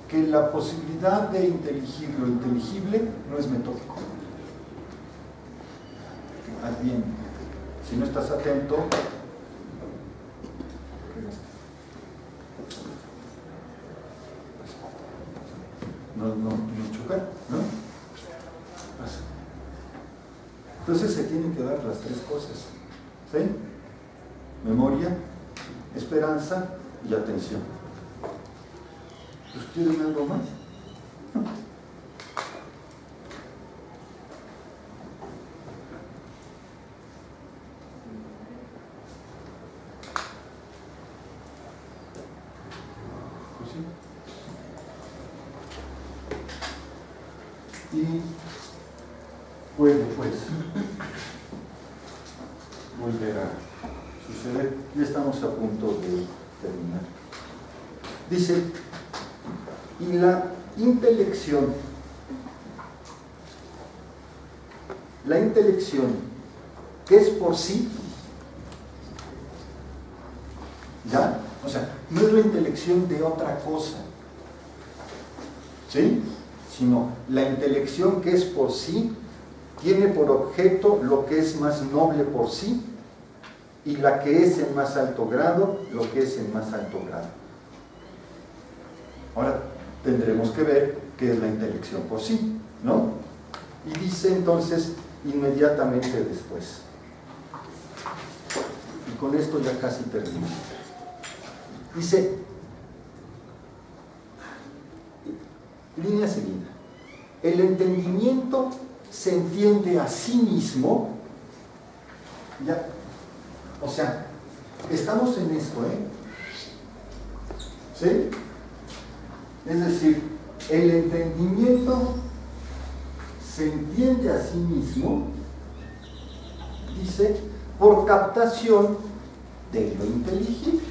Que la posibilidad de inteligir lo inteligible no es metódico. Bien, si no estás atento, no chocar, ¿no? Entonces se tienen que dar las tres cosas, ¿sí? Memoria, esperanza y atención. ¿Quieren algo más? Y puede pues volver a suceder. Ya estamos a punto de terminar. Dice, y la intelección, que es por sí, ¿ya? O sea, no es la intelección de otra cosa, ¿sí? Sino la intelección que es por sí, tiene por objeto lo que es más noble por sí, y la que es en más alto grado, lo que es en más alto grado. Ahora tendremos que ver qué es la intelección por sí, ¿no? Y dice entonces inmediatamente después. Y con esto ya casi termino. Dice, línea seguida, el entendimiento se entiende a sí mismo, ya, o sea, estamos en esto, ¿sí? Es decir, el entendimiento se entiende a sí mismo, dice, por captación de lo inteligible.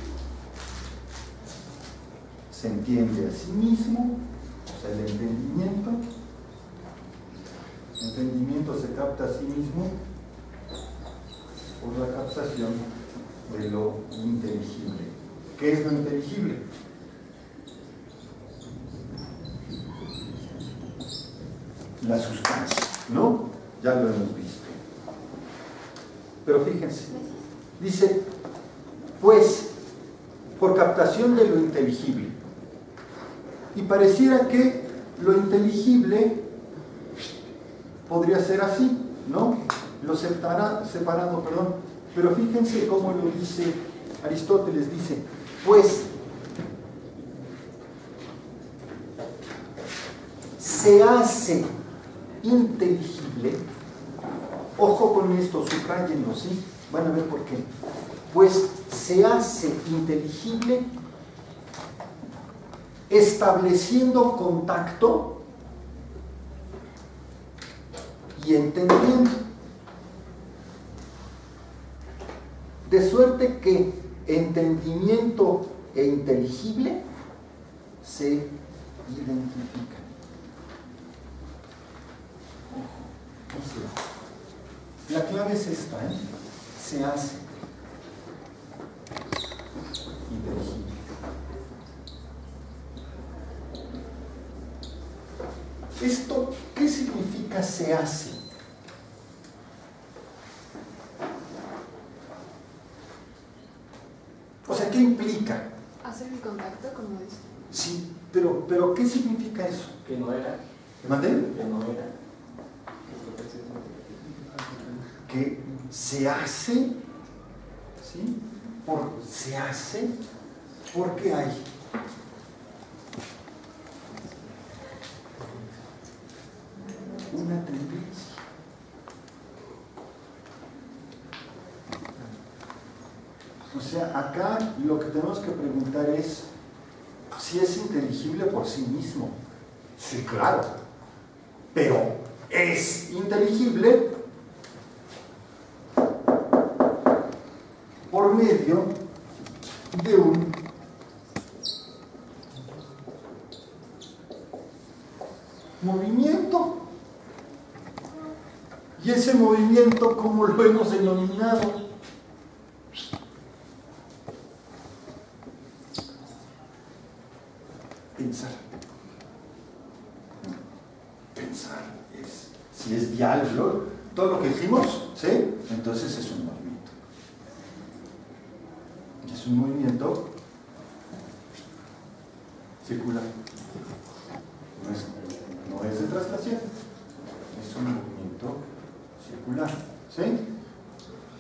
Se entiende a sí mismo, o sea, el entendimiento se capta a sí mismo por la captación de lo inteligible. ¿Qué es lo inteligible? La sustancia, ¿no? Ya lo hemos visto. Pero fíjense, dice, pues, por captación de lo inteligible. Y pareciera que lo inteligible podría ser así, ¿no? Lo separado, perdón. Pero fíjense cómo lo dice Aristóteles, dice, pues, se hace inteligible, ojo con esto, subrayenlo, ¿sí? Van a ver por qué. Pues se hace inteligible estableciendo contacto y entendiendo. De suerte que entendimiento e inteligible se identifican. La clave es esta, se hace inteligible. ¿Esto qué significa se hace? O sea, ¿qué implica? Hacer el contacto, como dice. Sí, pero ¿qué significa eso? Que no era. ¿Mandé? Que no era. Que se hace, ¿sí? Se hace porque hay. Una tendencia. O sea, acá lo que tenemos que preguntar es si es inteligible por sí mismo. Sí, claro. Pero es inteligible por medio de un movimiento. Y ese movimiento, ¿cómo lo hemos denominado? Pensar. Pensar es, si es diálogo, todo lo que dijimos, ¿sí? Entonces es un movimiento. Es un movimiento circular. No es de traslación, es un movimiento circular, ¿sí?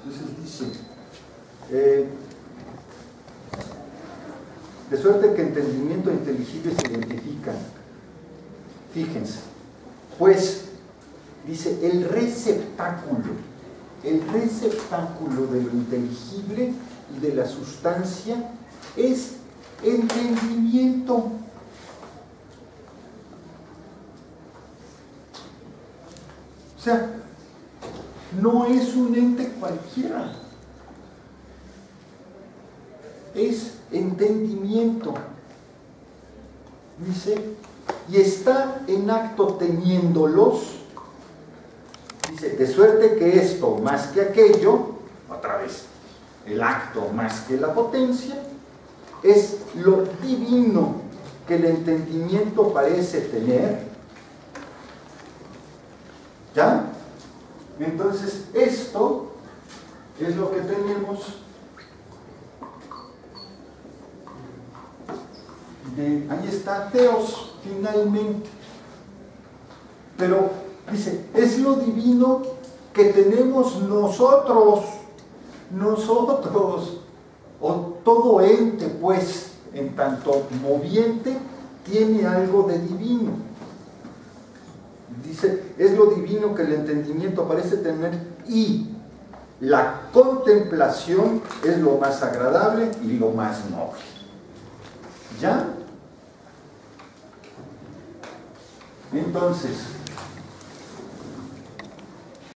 Entonces dice, de suerte que entendimiento e inteligible se identifican. Fíjense, pues, dice, el receptáculo de lo inteligible y de la sustancia es entendimiento. O sea, no es un ente cualquiera, es entendimiento, dice, y está en acto teniéndolos, dice, de suerte que esto más que aquello, otra vez, el acto más que la potencia, es lo divino que el entendimiento parece tener. ¿Ya? Entonces, esto es lo que tenemos ahí está Theos, finalmente. Pero, dice, es lo divino que tenemos nosotros, o todo ente, pues, en tanto moviente, tiene algo de divino. Dice, es lo divino que el entendimiento parece tener, y la contemplación es lo más agradable y lo más noble. ¿Ya? Entonces,